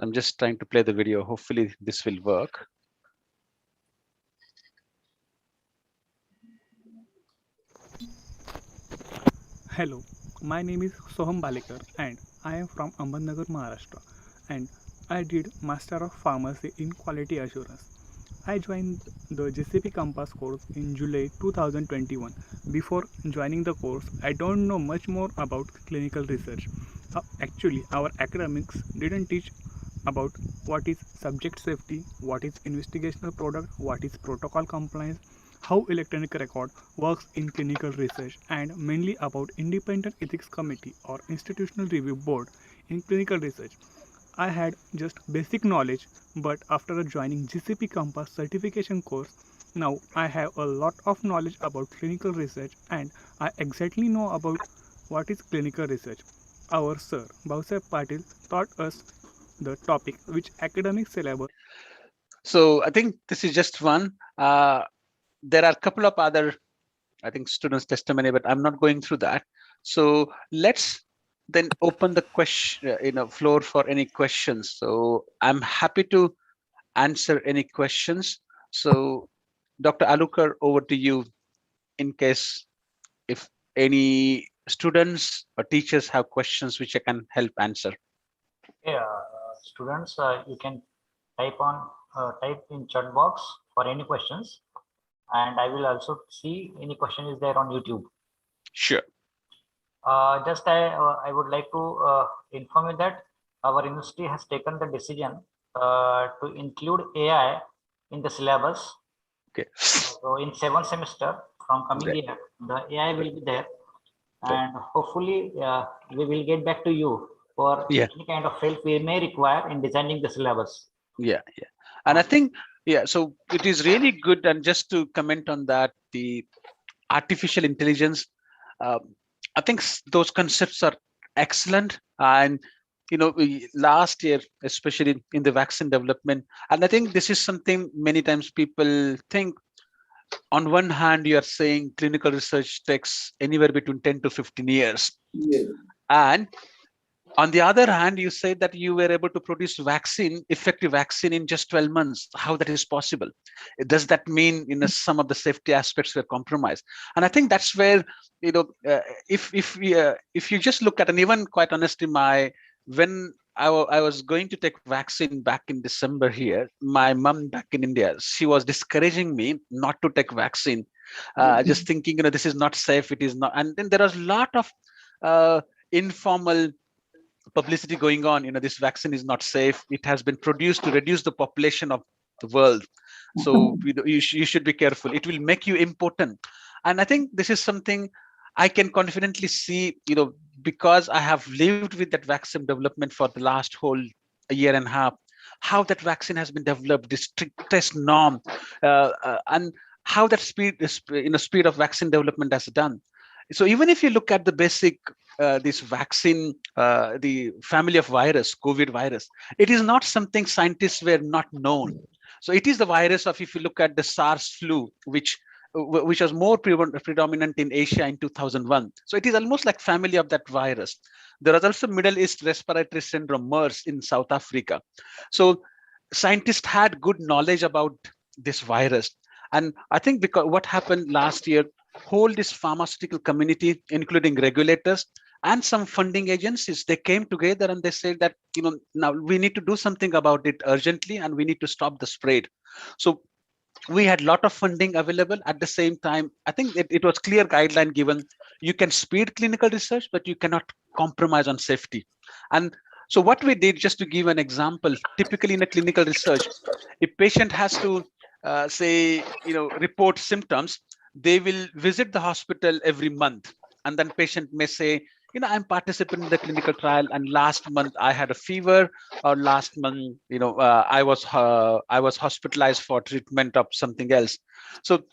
I'm just trying to play the video. Hopefully this will work. Hello, my name is Soham Balekar and I am from Ambedkar, Maharashtra, and I did Master of Pharmacy in Quality Assurance. I joined the GCP Compass course in July 2021. Before joining the course, I don't know much more about clinical research. Actually, our academics didn't teach about what is subject safety, what is investigational product, what is protocol compliance, how electronic record works in clinical research, and mainly about independent ethics committee or institutional review board in clinical research. I had just basic knowledge, but after joining GCP Compass certification course, now I have a lot of knowledge about clinical research and I exactly know about what is clinical research. Our sir Babasaheb Patil taught us the topic which academic syllabus. So I think this is just one. There are a couple of other, I think, students' testimony, but I'm not going through that. So let's then open the question, floor for any questions. So I'm happy to answer any questions. So Dr. Alukar, over to you in case if any students or teachers have questions which I can help answer. Yeah, students, you can type in chat box for any questions, and I will also see any question is there on YouTube. Sure. I would like to inform you that our university has taken the decision to include AI in the syllabus. Okay. So in 7th semester from coming year, the AI will be there, and hopefully we will get back to you for any kind of help we may require in designing the syllabus. Yeah. And I think, so it is really good. And just to comment on that, the artificial intelligence, I think those concepts are excellent. And, last year, especially in the vaccine development, and I think this is something many times people think. On one hand, you are saying clinical research takes anywhere between 10 to 15 years. Yes. And on the other hand, you say that you were able to produce effective vaccine in just 12 months. How that is possible? Does that mean some of the safety aspects were compromised? And I think that's where, if you just look at, and even quite honestly, when I was going to take vaccine back in December here, my mom back in India, she was discouraging me not to take vaccine just thinking, this is not safe, it is not. And then there is a lot of informal publicity going on. This vaccine is not safe. It has been produced to reduce the population of the world. So you should be careful. It will make you impotent. And I think this is something I can confidently see, because I have lived with that vaccine development for the last whole a year and a half, how that vaccine has been developed, the strictest norm, and how that speed of vaccine development has done. So even if you look at the basic, this vaccine, the family of virus, COVID virus, it is not something scientists were not known. So it is the virus of, if you look at the SARS flu, which was more predominant in Asia in 2001. So it is almost like family of that virus. There was also Middle East respiratory syndrome, MERS, in South Africa. So scientists had good knowledge about this virus. And I think because what happened last year, whole this pharmaceutical community, including regulators and some funding agencies, they came together and they said that, now we need to do something about it urgently, and we need to stop the spread. So we had a lot of funding available. At the same time, I think it was clear guideline given. You can speed clinical research, but you cannot compromise on safety. And so what we did, just to give an example, typically in a clinical research, if patient has to report symptoms, they will visit the hospital every month. And then patient may say, I'm participating in the clinical trial, and last month I had a fever, or last month, I was hospitalized for treatment of something else. So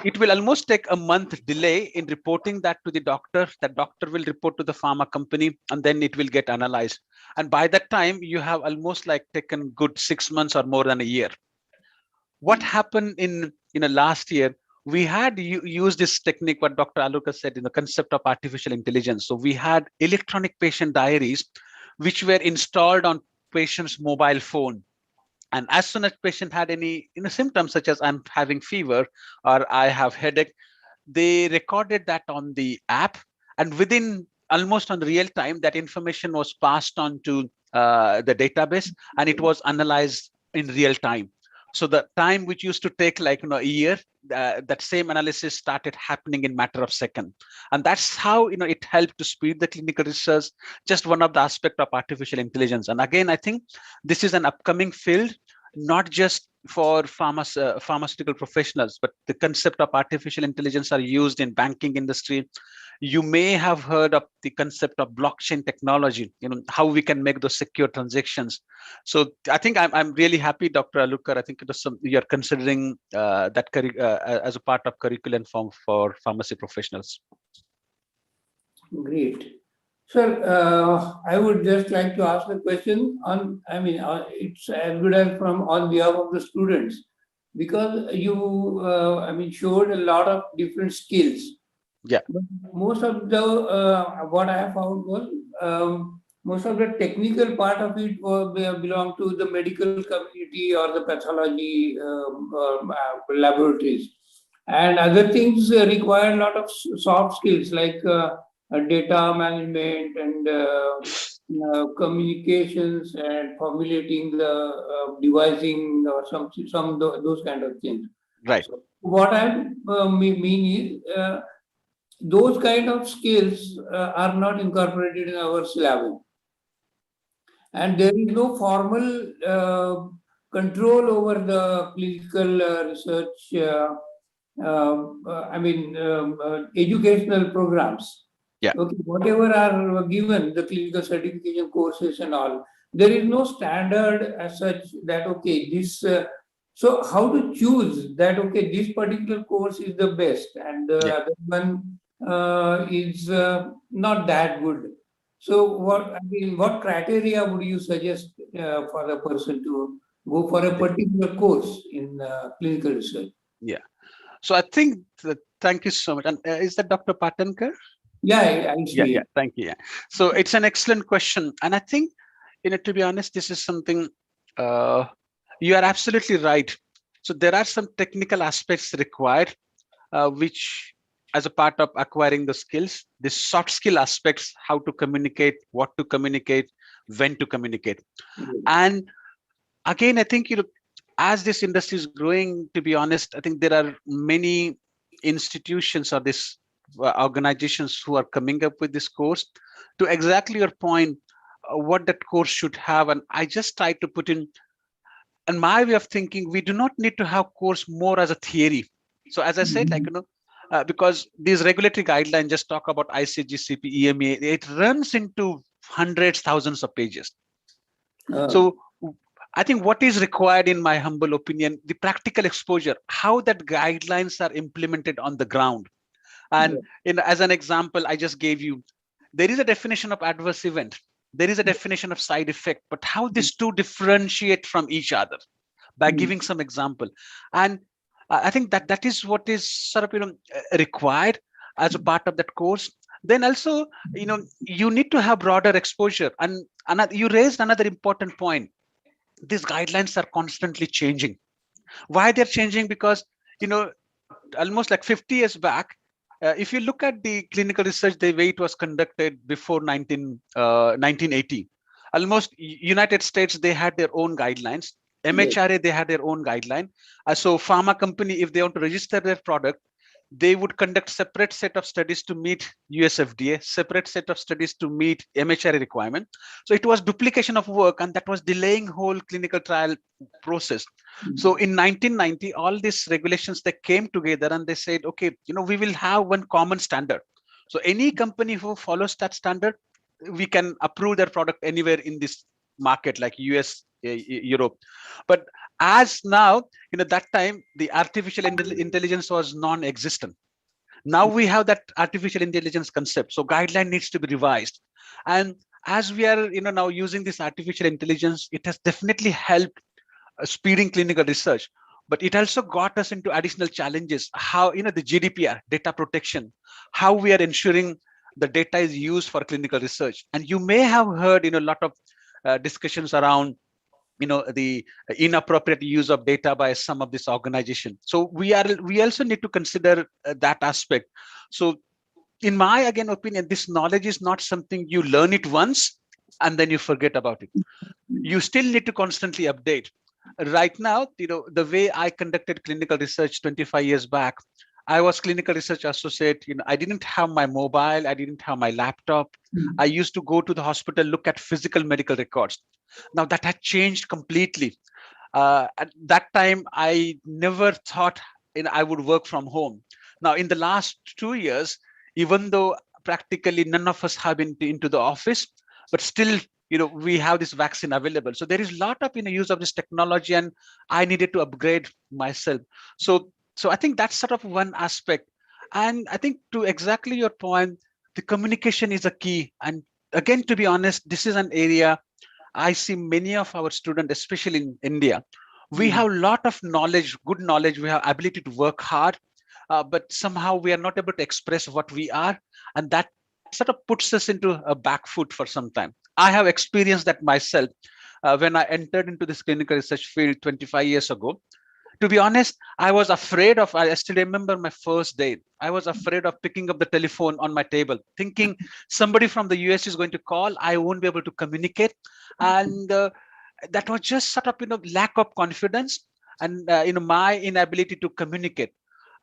it will almost take a month delay in reporting that to the doctor. That doctor will report to the pharma company, and then it will get analyzed. And by that time, you have almost like taken good 6 months or more than a year. What happened in last year? We had used this technique, what Dr. Alurkar said, in the concept of artificial intelligence. So we had electronic patient diaries, which were installed on patient's mobile phone. And as soon as patient had any symptoms, such as I'm having fever or I have headache, they recorded that on the app, and within almost on real time, that information was passed on to the database, and it was analyzed in real time. So the time which used to take like a year, that same analysis started happening in matter of seconds. And that's how it helped to speed the clinical research. Just one of the aspects of artificial intelligence. And again, I think this is an upcoming field, not just for pharmaceutical professionals, but the concept of artificial intelligence are used in banking industry. You may have heard of the concept of blockchain technology, how we can make those secure transactions. So I think I'm really happy, Dr. Alurkar. I think it was you're considering that as a part of curriculum for pharmacy professionals. Great. Sir, I would just like to ask a question on, it's as good as from on behalf of the students, because you, showed a lot of different skills. Yeah. But most of the, what I have found was, most of the technical part of it belong to the medical community or the pathology laboratories. And other things require a lot of soft skills like data management and communications and formulating the devising or some those kind of things. Right. So what I mean is those kind of skills are not incorporated in our syllabus, and there is no formal control over the clinical research. Educational programs. Yeah. Okay, whatever are given, the clinical certification courses and all, there is no standard as such that, okay, this, so how to choose that, okay, this particular course is the best and the other one is not that good. So what criteria would you suggest for a person to go for a particular course in clinical research? Yeah. So I think thank you so much. And is that Dr. Patankar? Yeah, I see. Yeah. Thank you. Yeah. So it's an excellent question, and I think, to be honest, this is something you are absolutely right. So there are some technical aspects required, which, as a part of acquiring the skills, the soft skill aspects, how to communicate, what to communicate, when to communicate, and again, I think as this industry is growing, to be honest, I think there are many institutions or this organizations who are coming up with this course, to exactly your point, what that course should have. And I just try to put in my way of thinking, we do not need to have course more as a theory. So as I said, like, because these regulatory guidelines just talk about ICGCP, EMA, it runs into hundreds, thousands of pages. So I think what is required, in my humble opinion, the practical exposure, how that guidelines are implemented on the ground. And as an example, I just gave you, there is a definition of adverse event. There is a definition of side effect, but how these two differentiate from each other by giving some example. And I think that is what is sort of, required as a part of that course. Then also, you need to have broader exposure. And you raised another important point. These guidelines are constantly changing. Why they're changing? Because, almost like 50 years back, if you look at the clinical research, the way it was conducted before 1980, almost United States, they had their own guidelines. MHRA, they had their own guideline. So pharma company, if they want to register their product, they would conduct separate set of studies to meet US FDA, separate set of studies to meet MHRA requirement. So it was duplication of work, and that was delaying whole clinical trial process. So in 1990, all these regulations, they came together and they said, okay, we will have one common standard. So any company who follows that standard, we can approve their product anywhere in this market, like US, Europe. But as now, that time, the artificial intelligence was non-existent. Now we have that artificial intelligence concept. So guideline needs to be revised. And as we are, now using this artificial intelligence, it has definitely helped speeding clinical research. But it also got us into additional challenges. How, the GDPR, data protection, how we are ensuring the data is used for clinical research. And you may have heard, a lot of discussions around, the inappropriate use of data by some of this organization. So we also need to consider that aspect. So in my, again, opinion, this knowledge is not something you learn it once and then you forget about it. You still need to constantly update. Right now, the way I conducted clinical research 25 years back, I was clinical research associate. I didn't have my mobile. I didn't have my laptop. I used to go to the hospital, look at physical medical records. Now that had changed completely. At that time, I never thought I would work from home. Now, in the last 2 years, even though practically none of us have been into the office, but still, we have this vaccine available. So there is a lot of use of this technology, and I needed to upgrade myself. So I think that's sort of one aspect. And I think, to exactly your point, the communication is a key. And again, to be honest, this is an area I see many of our students, especially in India, we have a lot of knowledge, good knowledge. We have ability to work hard, but somehow we are not able to express what we are. And that sort of puts us into a back foot for some time. I have experienced that myself when I entered into this clinical research field 25 years ago. To be honest, I was afraid of, I still remember my first day. I was afraid of picking up the telephone on my table, thinking somebody from the US is going to call. I won't be able to communicate. And that was just sort of, lack of confidence and, my inability to communicate.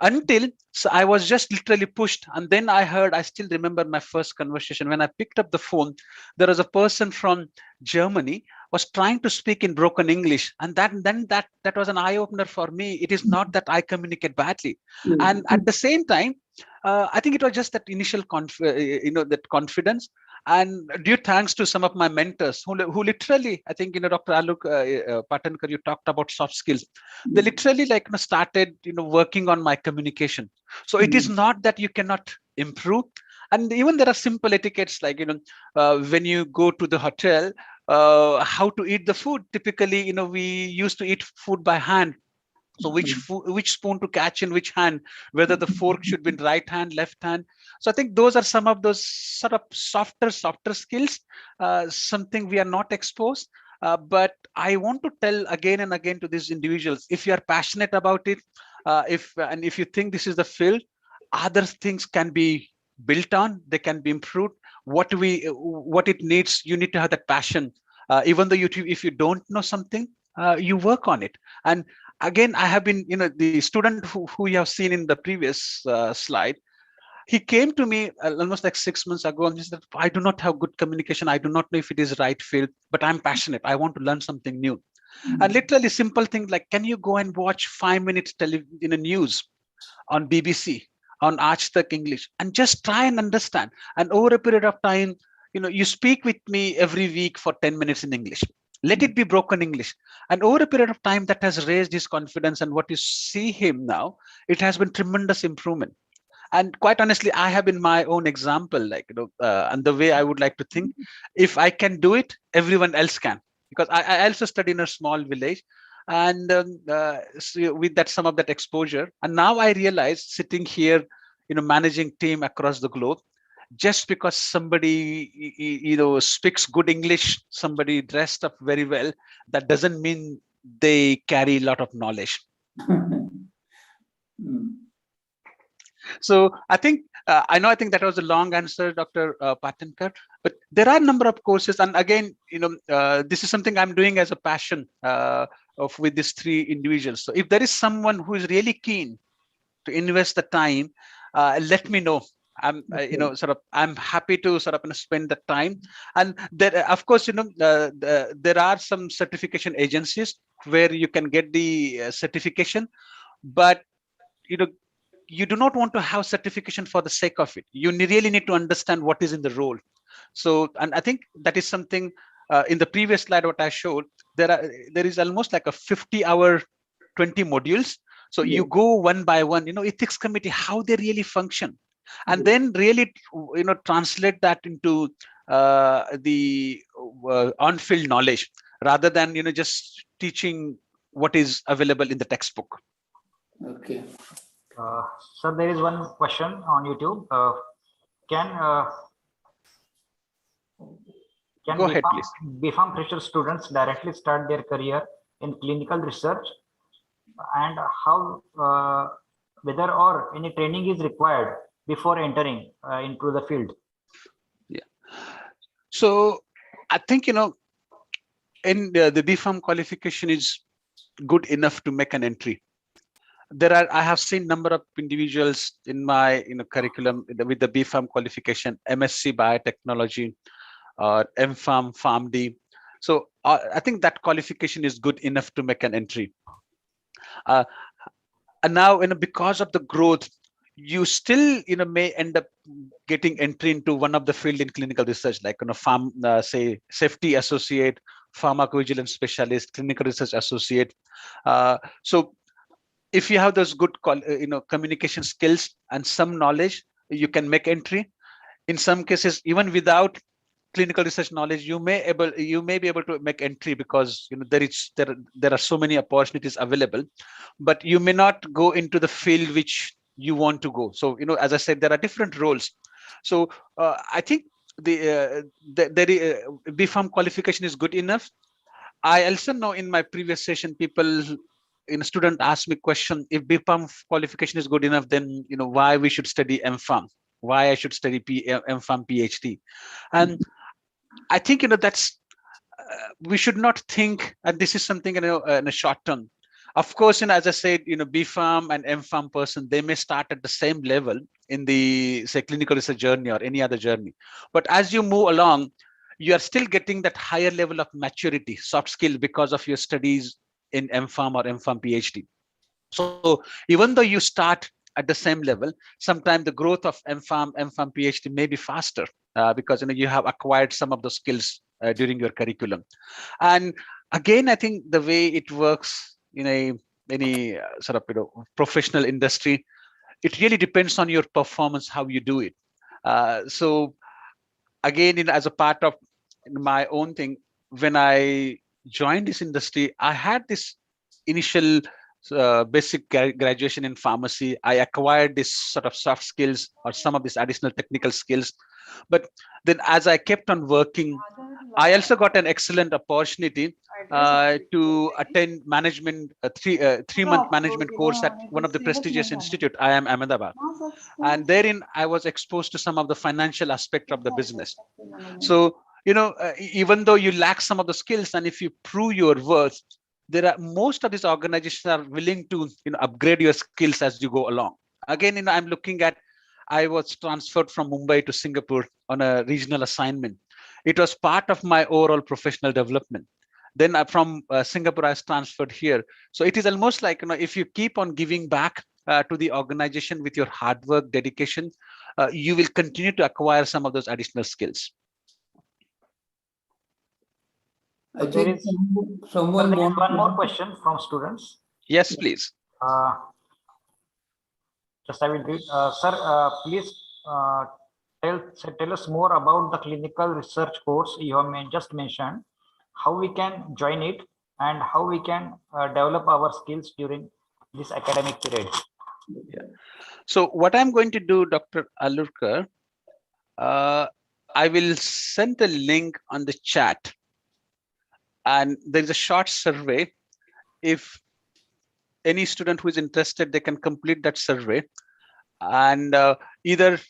Until I was just literally pushed. And then I still remember my first conversation. When I picked up the phone, there was a person from Germany was trying to speak in broken English. And that was an eye opener for me. It is not that I communicate badly. And at the same time, I think it was just that initial that confidence. And due thanks to some of my mentors who literally, I think, Dr. Alok Patankar, you talked about soft skills. They literally started, working on my communication. So it is not that you cannot improve. And even there are simple etiquettes, like, when you go to the hotel, how to eat the food. Typically, we used to eat food by hand. So which spoon to catch in which hand, whether the fork should be in right hand, left hand. So I think those are some of those sort of softer skills, something we are not exposed. But I want to tell again and again to these individuals, if you are passionate about it, if you think this is the field, other things can be built on, they can be improved. What it needs, you need to have that passion. Even though if you don't know something, you work on it. And again, I have been, the student who you have seen in the previous slide, he came to me almost like 6 months ago and he said, I do not have good communication. I do not know if it is right field, but I'm passionate. I want to learn something new. And literally simple things like, can you go and watch 5 minutes news on BBC, on Aaj Tak English, and just try and understand. And over a period of time, you speak with me every week for 10 minutes in English. Let it be broken English. And over a period of time, that has raised his confidence. And what you see him now, it has been tremendous improvement. And quite honestly, I have been my own example, and the way I would like to think, if I can do it, everyone else can. Because I also study in a small village, and so with that, some of that exposure, and now I realize sitting here, managing team across the globe, just because somebody speaks good English, somebody dressed up very well, that doesn't mean they carry a lot of knowledge. So I think I think that was a long answer, Dr. Patankar, but there are a number of courses, and again, this is something I'm doing as a passion with these three individuals. So if there is someone who is really keen to invest the time, let me know. I'm I'm happy to spend the time. And there, of course, there are some certification agencies where you can get the certification, but you do not want to have certification for the sake of it. You really need to understand what is in the role. So, and I think that is something in the previous slide what I showed, there is almost like a 50-hour 20 modules. So you go one by one, ethics committee, how they really function, and then really translate that into the on-field knowledge, rather than just teaching what is available in the textbook. Okay. So there is one question on YouTube. Can Go ahead, please. BPharm fresher students directly start their career in clinical research, and how whether or any training is required before entering into the field? Yeah. So I think in the BPharm qualification is good enough to make an entry. I have seen number of individuals in my curriculum with the BPharm qualification, MSc Biotechnology, or MPharm, PharmD. So I think that qualification is good enough to make an entry. And now, because of the growth, you still may end up getting entry into one of the field in clinical research, like say safety associate, pharmacovigilance specialist, clinical research associate. So if you have those good communication skills and some knowledge, you can make entry. In some cases, even without clinical research knowledge, you may be able to make entry, because there are so many opportunities available, but you may not go into the field which you want to go. So as I said, there are different roles. So I think the BPharm qualification is good enough. I also know in my previous session, student asked me question, if BPharm qualification is good enough, then why we should study MPharm, why I should study MPharm PhD. And I think that's we should not think, and this is something in a short term. Of course, as I said, BPharm and MPharm person, they may start at the same level in the, say, clinical research journey or any other journey. But as you move along, you are still getting that higher level of maturity, soft skill, because of your studies in MPharm or MPharm PhD. So even though you start at the same level, sometimes the growth of MPharm PhD may be faster because you have acquired some of the skills during your curriculum. And again, I think the way it works in any professional industry, it really depends on your performance, how you do it. So again, as a part of my own thing, when I joined this industry, I had this initial basic graduation in pharmacy. I acquired this sort of soft skills or some of these additional technical skills. But then as I kept on working, I also got an excellent opportunity to attend management, three-month management course at one of the prestigious institute, IIM Ahmedabad. And therein, I was exposed to some of the financial aspect of the business. So, even though you lack some of the skills, and if you prove your worth, most of these organizations are willing to upgrade your skills as you go along. Again, I'm looking at, I was transferred from Mumbai to Singapore on a regional assignment. It was part of my overall professional development. Then from Singapore, I was transferred here. So it is almost like, if you keep on giving back to the organization with your hard work, dedication, you will continue to acquire some of those additional skills. I There think is someone there is wants one more question from students. Yes, please. Just I will read. Sir, please tell us more about the clinical research course you have just mentioned, how we can join it, and how we can develop our skills during this academic period. Yeah. So what I'm going to do, Dr. Alurkar, I will send the link on the chat, and there's a short survey. If any student who is interested, they can complete that survey, and either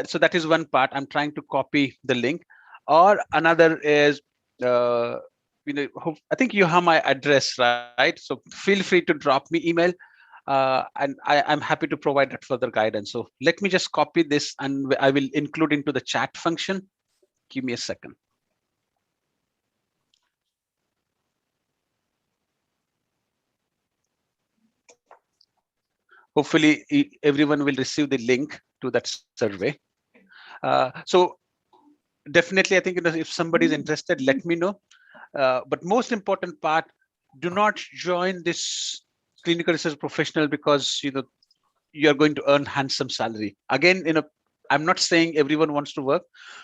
so that is one part. I'm trying to copy the link, or another is I think you have my address, right? So feel free to drop me email, and I'm happy to provide that further guidance. So let me just copy this, and I will include into the chat function. Give me a second. Hopefully everyone will receive the link to that survey. So definitely, I think if somebody is interested, let me know. But most important part, do not join this clinical research professional because you are going to earn handsome salary. Again, I'm not saying everyone wants to work,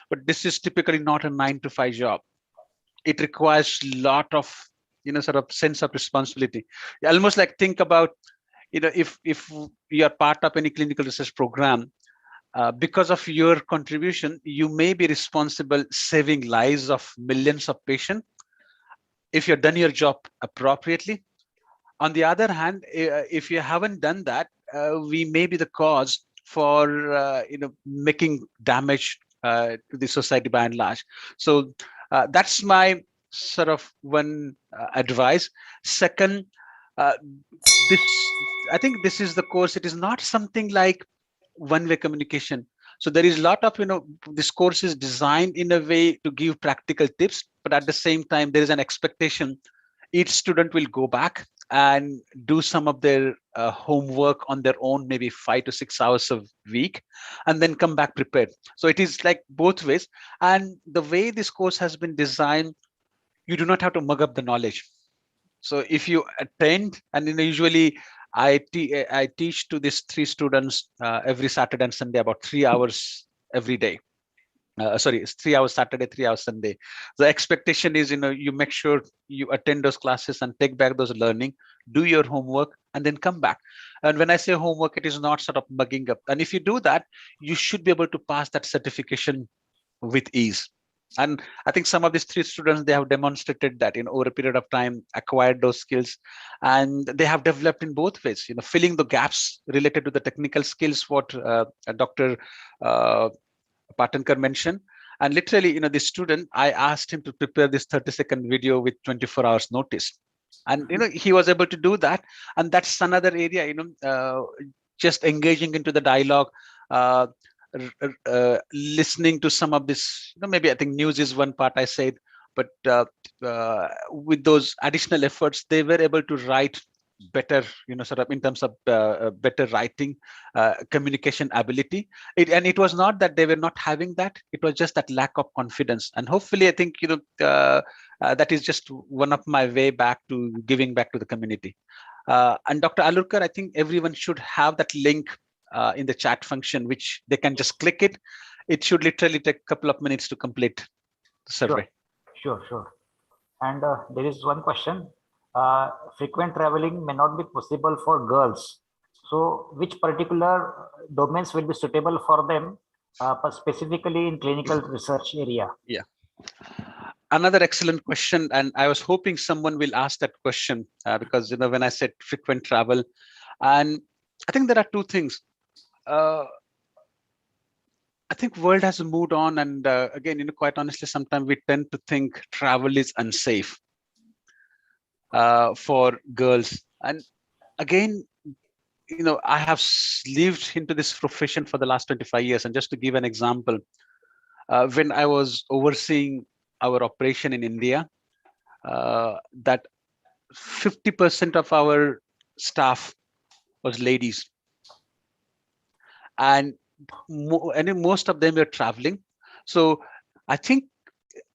but this is typically not a 9-to-5 job. It requires a lot of sort of sense of responsibility. Almost like, think about if you are part of any clinical research program, because of your contribution, you may be responsible saving lives of millions of patients if you've done your job appropriately. On the other hand, if you haven't done that, we may be the cause for making damage to the society by and large. So that's my sort of one advice. Second, I think this is the course. It is not something like one-way communication. So there is a lot of this course is designed in a way to give practical tips, but at the same time there is an expectation each student will go back and do some of their homework on their own, maybe 5 to 6 hours a week, and then come back prepared. So it is like both ways. And the way this course has been designed, you do not have to mug up the knowledge. So if you attend, and usually I teach to these 3 students every Saturday and Sunday, about 3 hours every day. Sorry, it's 3 hours Saturday, 3 hours Sunday. The expectation is, you make sure you attend those classes and take back those learning, do your homework, and then come back. And when I say homework, it is not sort of mugging up. And if you do that, you should be able to pass that certification with ease. And I think some of these 3 students, they have demonstrated that over a period of time, acquired those skills, and they have developed in both ways, filling the gaps related to the technical skills, what Dr. Patankar mentioned. And literally, the student, I asked him to prepare this 30-second video with 24 hours notice. And, he was able to do that. And that's another area, just engaging into the dialogue, listening to some of this, maybe I think news is one part I said, but with those additional efforts, they were able to write better, sort of in terms of better writing, communication ability. And it was not that they were not having that, it was just that lack of confidence. And hopefully, I think, that is just one of my way back to giving back to the community. And Dr. Alurkar, I think everyone should have that link in the chat function, which they can just click it. It should literally take a couple of minutes to complete the survey. Sure. And there is one question. Frequent traveling may not be possible for girls. So which particular domains will be suitable for them, specifically in clinical research area? Yeah. Another excellent question. And I was hoping someone will ask that question because, when I said frequent travel, and I think there are 2 things. I think world has moved on, and again, quite honestly, sometimes we tend to think travel is unsafe. for girls. And again, I have lived into this profession for the last 25 years. And just to give an example, when I was overseeing our operation in India, that 50% of our staff was ladies, and most of them were traveling. So I think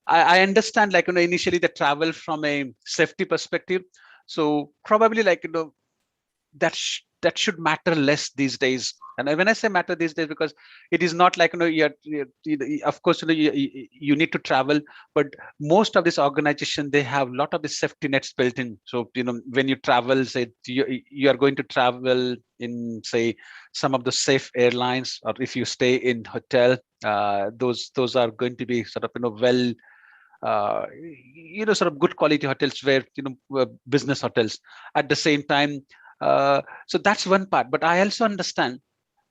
I understand, like, initially the travel from a safety perspective. So probably, like, that should matter less these days. And when I say matter these days, because it is not like, of course, you need to travel, but most of this organization, they have a lot of the safety nets built in. So, when you travel, say you are going to travel in, say, some of the safe airlines, or if you stay in hotel, those are going to be sort of, well, sort of good quality hotels, where, business hotels. At the same time, so that's one part. But I also understand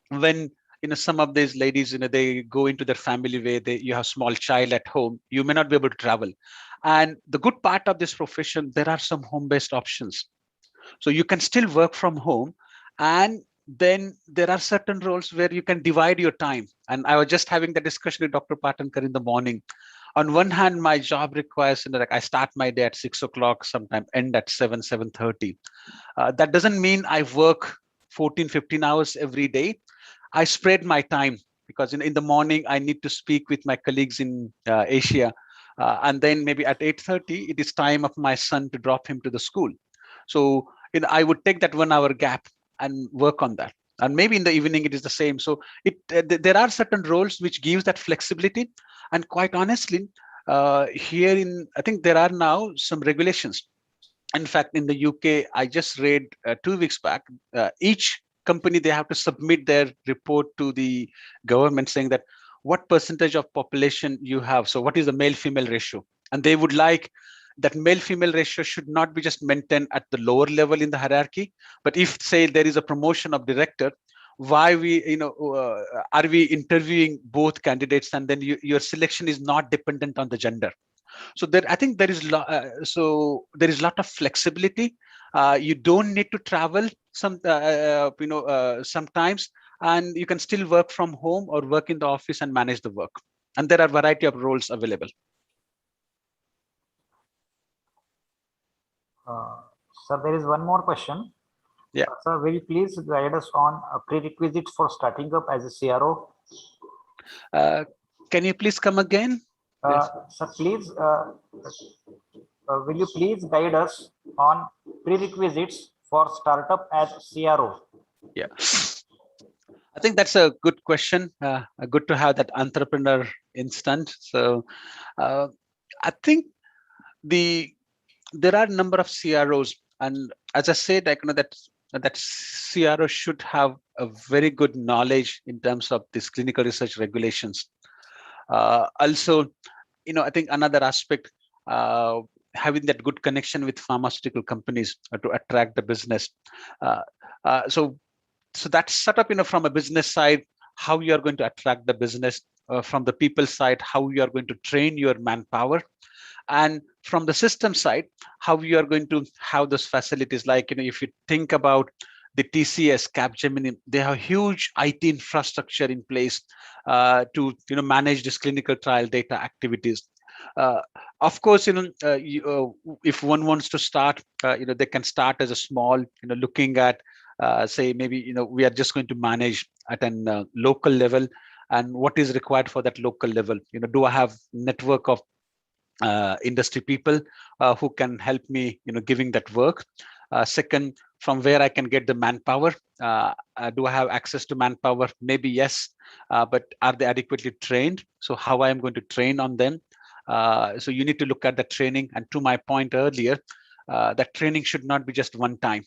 when, some of these ladies, they go into their family where you have small child at home, you may not be able to travel. And the good part of this profession, there are some home-based options. So you can still work from home, and then there are certain roles where you can divide your time. And I was just having the discussion with Dr. Patankar in the morning. On one hand, my job requires, like, I start my day at 6 o'clock, sometime end at 7:30. That doesn't mean I work 14-15 hours every day. I spread my time, because in the morning I need to speak with my colleagues in Asia, and then maybe at 8:30 it is time of my son to drop him to the school. So I would take that 1 hour gap and work on that. And maybe in the evening it is the same. So there are certain roles which gives that flexibility. And quite honestly, I think there are now some regulations. In fact, in the UK, I just read 2 weeks back, each company, they have to submit their report to the government saying that what percentage of population you have. So what is the male female ratio? And they would like that male female ratio should not be just maintained at the lower level in the hierarchy, but if, say, there is a promotion of director, why are we interviewing both candidates, and then your selection is not dependent on the gender. So I think there is lot of flexibility. You don't need to travel sometimes, and you can still work from home or work in the office and manage the work. And there are a variety of roles available. Sir, there is one more question. Yeah. Sir, will you please guide us on prerequisites for starting up as a CRO? Can you please come again? Yes. Sir, please, will you please guide us on prerequisites for startup as CRO? Yeah, I think that's a good question. Good to have that entrepreneur instant. So I think there are a number of CROs, and as I said, that CRO should have a very good knowledge in terms of this clinical research regulations. Also, I think another aspect, having that good connection with pharmaceutical companies to attract the business. So that's set up, from a business side, how you are going to attract the business. From the people side, how you are going to train your manpower. And from the system side, how you are going to have those facilities. Like, if you think about the TCS, Capgemini, they have huge IT infrastructure in place to manage this clinical trial data activities. Of course, if one wants to start, they can start as a small, looking at, say, maybe, we are just going to manage at an local level, and what is required for that local level. Do I have network of industry people who can help me, giving that work. Second, from where I can get the manpower. Do I have access to manpower? Maybe yes, but are they adequately trained? So how I am going to train on them? So you need to look at the training. And to my point earlier, that training should not be just one time.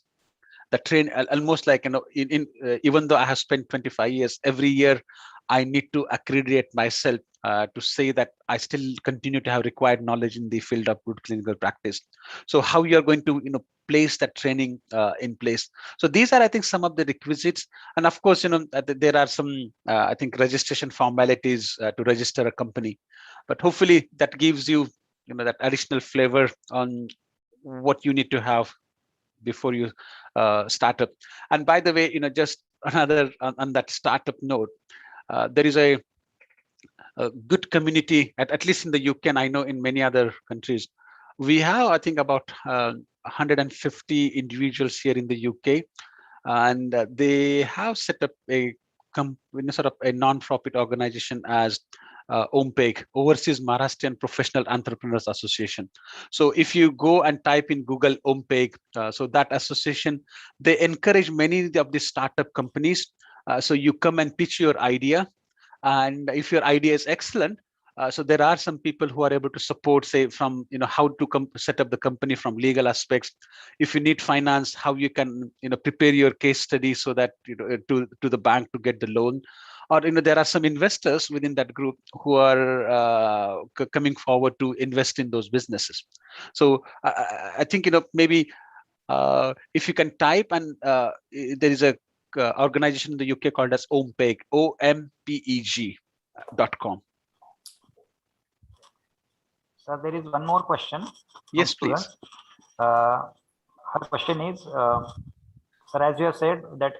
The train almost like, even though I have spent 25 years, every year I need to accredit myself to say that I still continue to have required knowledge in the field of good clinical practice. So how you are going to place that training in place. So these are, I think, some of the requisites. And of course, there are some I think registration formalities to register a company. But hopefully that gives you that additional flavor on what you need to have before you start up. And by the way, just another on that startup note, there is a good community, at least in the UK, and I know in many other countries. We have, I think, about 150 individuals here in the UK, and they have set up a sort of a non-profit organization as OMPEG, Overseas Maharashtrian Professional Entrepreneurs Association. So if you go and type in Google OMPEG, so that association, they encourage many of these startup companies. So you come and pitch your idea, and if your idea is excellent, so there are some people who are able to support, say, from how to set up the company from legal aspects. If you need finance, how you can prepare your case study so that to the bank to get the loan. Or there are some investors within that group who are coming forward to invest in those businesses. So I think maybe if you can type, and there is a organization in the UK called as OMPEG, OMPEG.com. So there is one more question. Yes, please. Her question is, sir, as you have said that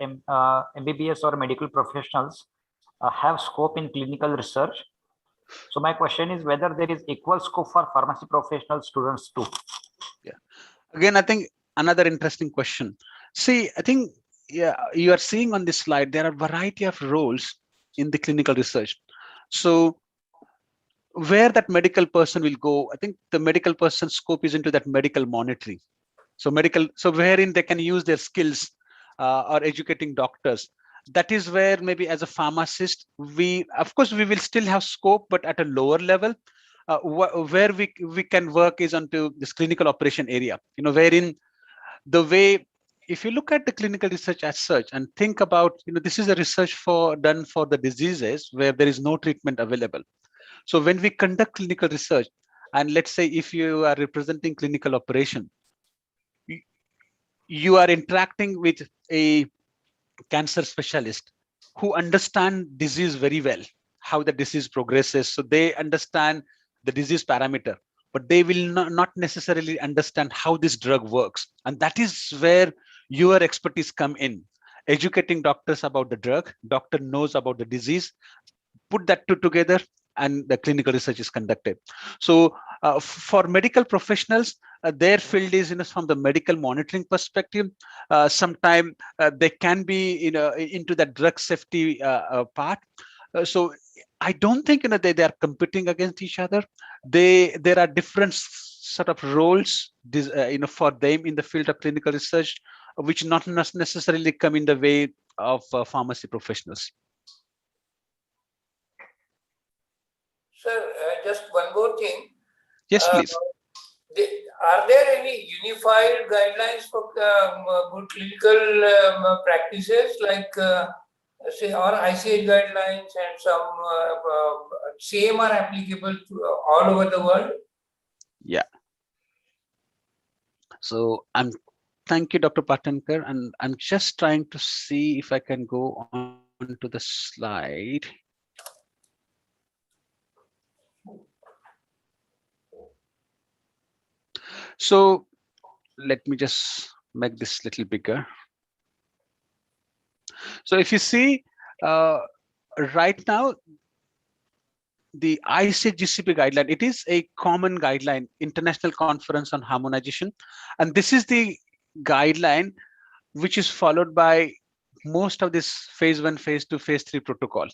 MBBS or medical professionals have scope in clinical research. So my question is whether there is equal scope for pharmacy professional students too. Yeah. Again, I think another interesting question. See, I think you are seeing on this slide, there are a variety of roles in the clinical research. So where that medical person will go, I think the medical person's scope is into that medical monitoring. So wherein they can use their skills or educating doctors. That is where maybe as a pharmacist, of course we will still have scope, but at a lower level. Where we can work is onto this clinical operation area, wherein the way, if you look at the clinical research as such and think about, this is a research done for the diseases where there is no treatment available. So when we conduct clinical research, and let's say if you are representing clinical operation, you are interacting with a cancer specialist who understand disease very well, how the disease progresses. So they understand the disease parameter, but they will not necessarily understand how this drug works. And that is where your expertise come in, educating doctors about the drug. Doctor knows about the disease, put that two together, and the clinical research is conducted. So for medical professionals, their field is from the medical monitoring perspective. Sometimes they can be into the drug safety part. So I don't think they are competing against each other. There are different sort of roles for them in the field of clinical research, which not necessarily come in the way of pharmacy professionals. Sir, just one more thing. Yes, please. Are there any unified guidelines for good clinical practices, like say, or ICH guidelines, and some same are applicable to all over the world? Yeah. So thank you, Dr. Patankar, and I'm just trying to see if I can go on to the slide. So let me just make this a little bigger. So if you see right now, the ICGCP guideline, it is a common guideline, International Conference on Harmonization. And this is the guideline which is followed by most of this phase 1, phase 2, phase 3 protocol.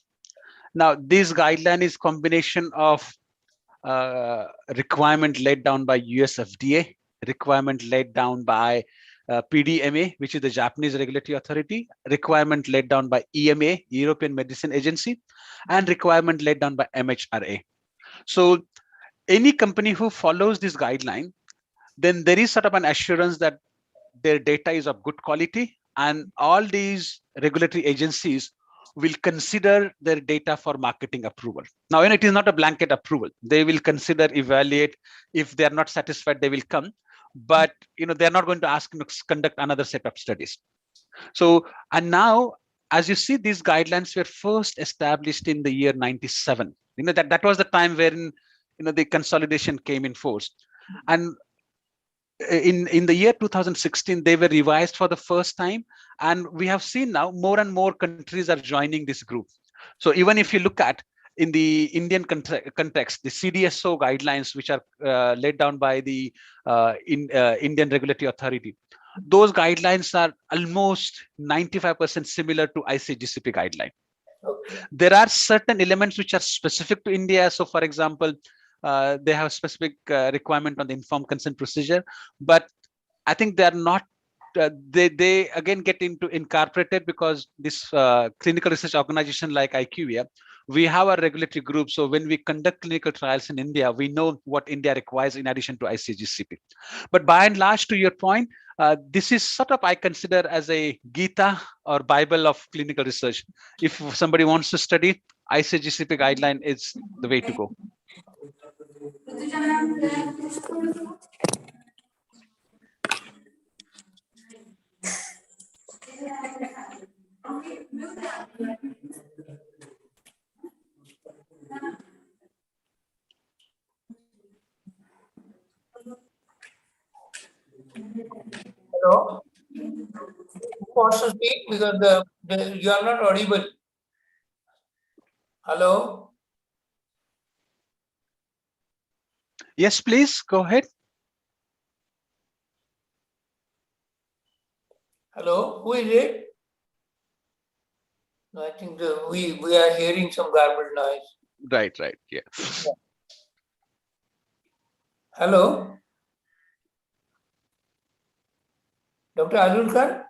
Now, this guideline is combination of requirement laid down by US FDA, requirement laid down by PDMA, which is the Japanese regulatory authority, requirement laid down by EMA, European Medicine Agency, and requirement laid down by MHRA. So any company who follows this guideline, then there is sort of an assurance that their data is of good quality, and all these regulatory agencies will consider their data for marketing approval. Now, it is not a blanket approval. They will consider, evaluate. If they are not satisfied, they will come. But they are not going to ask to conduct another set of studies. So, and now, as you see, these guidelines were first established in the year 97. That was the time wherein the consolidation came in force. And in the year 2016, they were revised for the first time, and we have seen now more and more countries are joining this group. So even if you look at in the Indian context, the CDSO guidelines, which are laid down by the Indian Regulatory Authority, those guidelines are almost 95% similar to ICGCP guideline. Okay. There are certain elements which are specific to India. So, for example, they have a specific requirement on the informed consent procedure, but I think they are not. They again get into incorporated because this clinical research organization like IQVIA, we have a regulatory group. So when we conduct clinical trials in India, we know what India requires in addition to ICGCP. But by and large, to your point, this is sort of, I consider, as a Gita or Bible of clinical research. If somebody wants to study, ICGCP guideline is the way to go. Hello? Who wants to speak? Because you are not audible. Hello? Yes, please go ahead. Hello? Who is it? No, I think we are hearing some garbled noise. Right, yeah. Hello? Dr. Azulkar?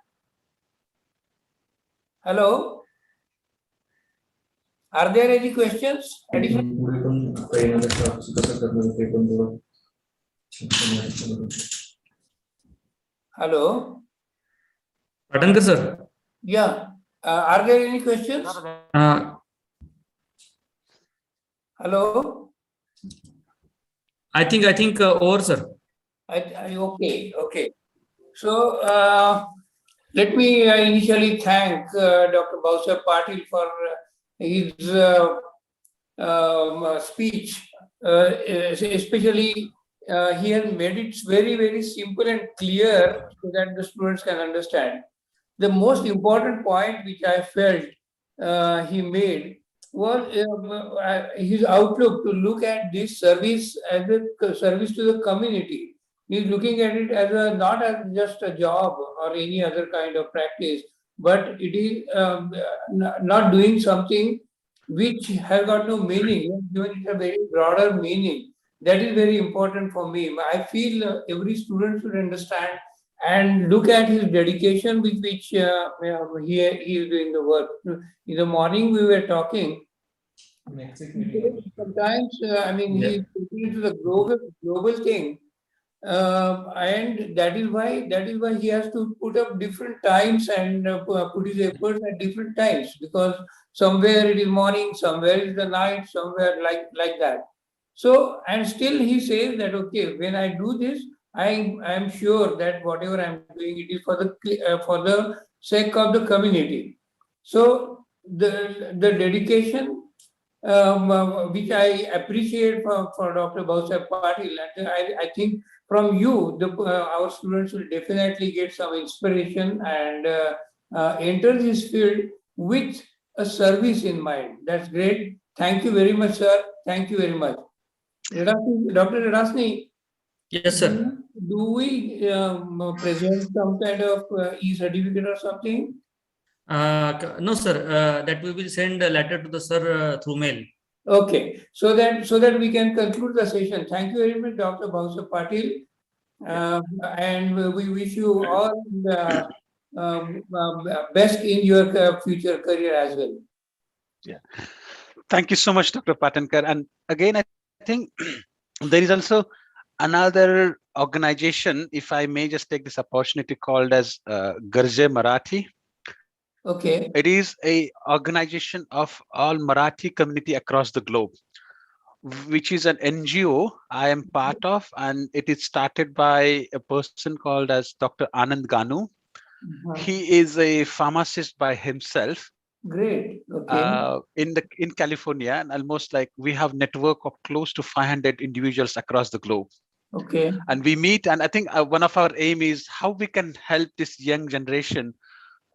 Hello? Are there any questions? Hello? Patankar sir. Yeah. Are there any questions? Hello? I think over, sir. Okay. So let me initially thank Dr. Babasaheb Patil for his speech. Especially, he has made it very, very simple and clear so that the students can understand. The most important point which I felt he made was his outlook to look at this service as a service to the community. He's looking at it as not as just a job or any other kind of practice, but it is not doing something which has got no meaning, given it a very broader meaning. That is very important for me. I feel every student should understand and look at his dedication with which he is doing the work. In the morning we were talking. Sometimes, he's looking into the global thing, and that is why he has to put up different times and put his efforts at different times, because somewhere it is morning, somewhere it is the night, somewhere like that. So, and still he says that, okay, when I do this, I am sure that whatever I am doing, it is for the sake of the community. So the dedication, which I appreciate for Dr. Babasaheb Patil, and I think from you, our students will definitely get some inspiration and enter this field with a service in mind. That's great. Thank you very much, sir. Thank you very much. Dr. Radasni, Yes, sir. do we present some kind of e-certificate or something? No, sir. That we will send a letter to the sir through mail. Okay, so that we can conclude the session. Thank you very much, Dr. Babasaheb Patil, and we wish you all the best in your future career as well. Yeah, thank you so much, Dr. Patankar. And again, I think there is also another organization, if I may just take this opportunity, called as Garje Marathi. Okay. It is a organization of all Marathi community across the globe, which is an NGO I am part of, and it is started by a person called as Dr. Anand Ganu. He is a pharmacist by himself. Great. Okay. In California, and almost like we have network of close to 500 individuals across the globe. Okay. And we meet, and I think one of our aim is how we can help this young generation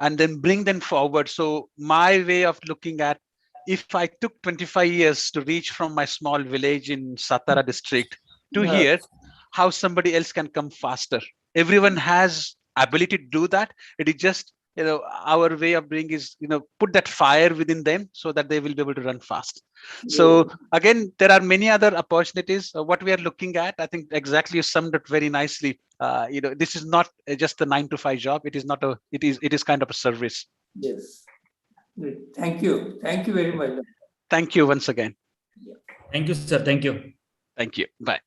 and then bring them forward. So my way of looking at, if I took 25 years to reach from my small village in Satara district to here, Yes. how somebody else can come faster. Everyone has ability to do that. It is just, our way of doing is, put that fire within them so that they will be able to run fast. So again, there are many other opportunities. What we are looking at, I think exactly you summed it very nicely. This is not just a 9 to 5 job. It is not a, it is kind of a service. Yes. Great. Thank you. Thank you very much. Thank you once again. Thank you, sir. Thank you. Thank you. Bye.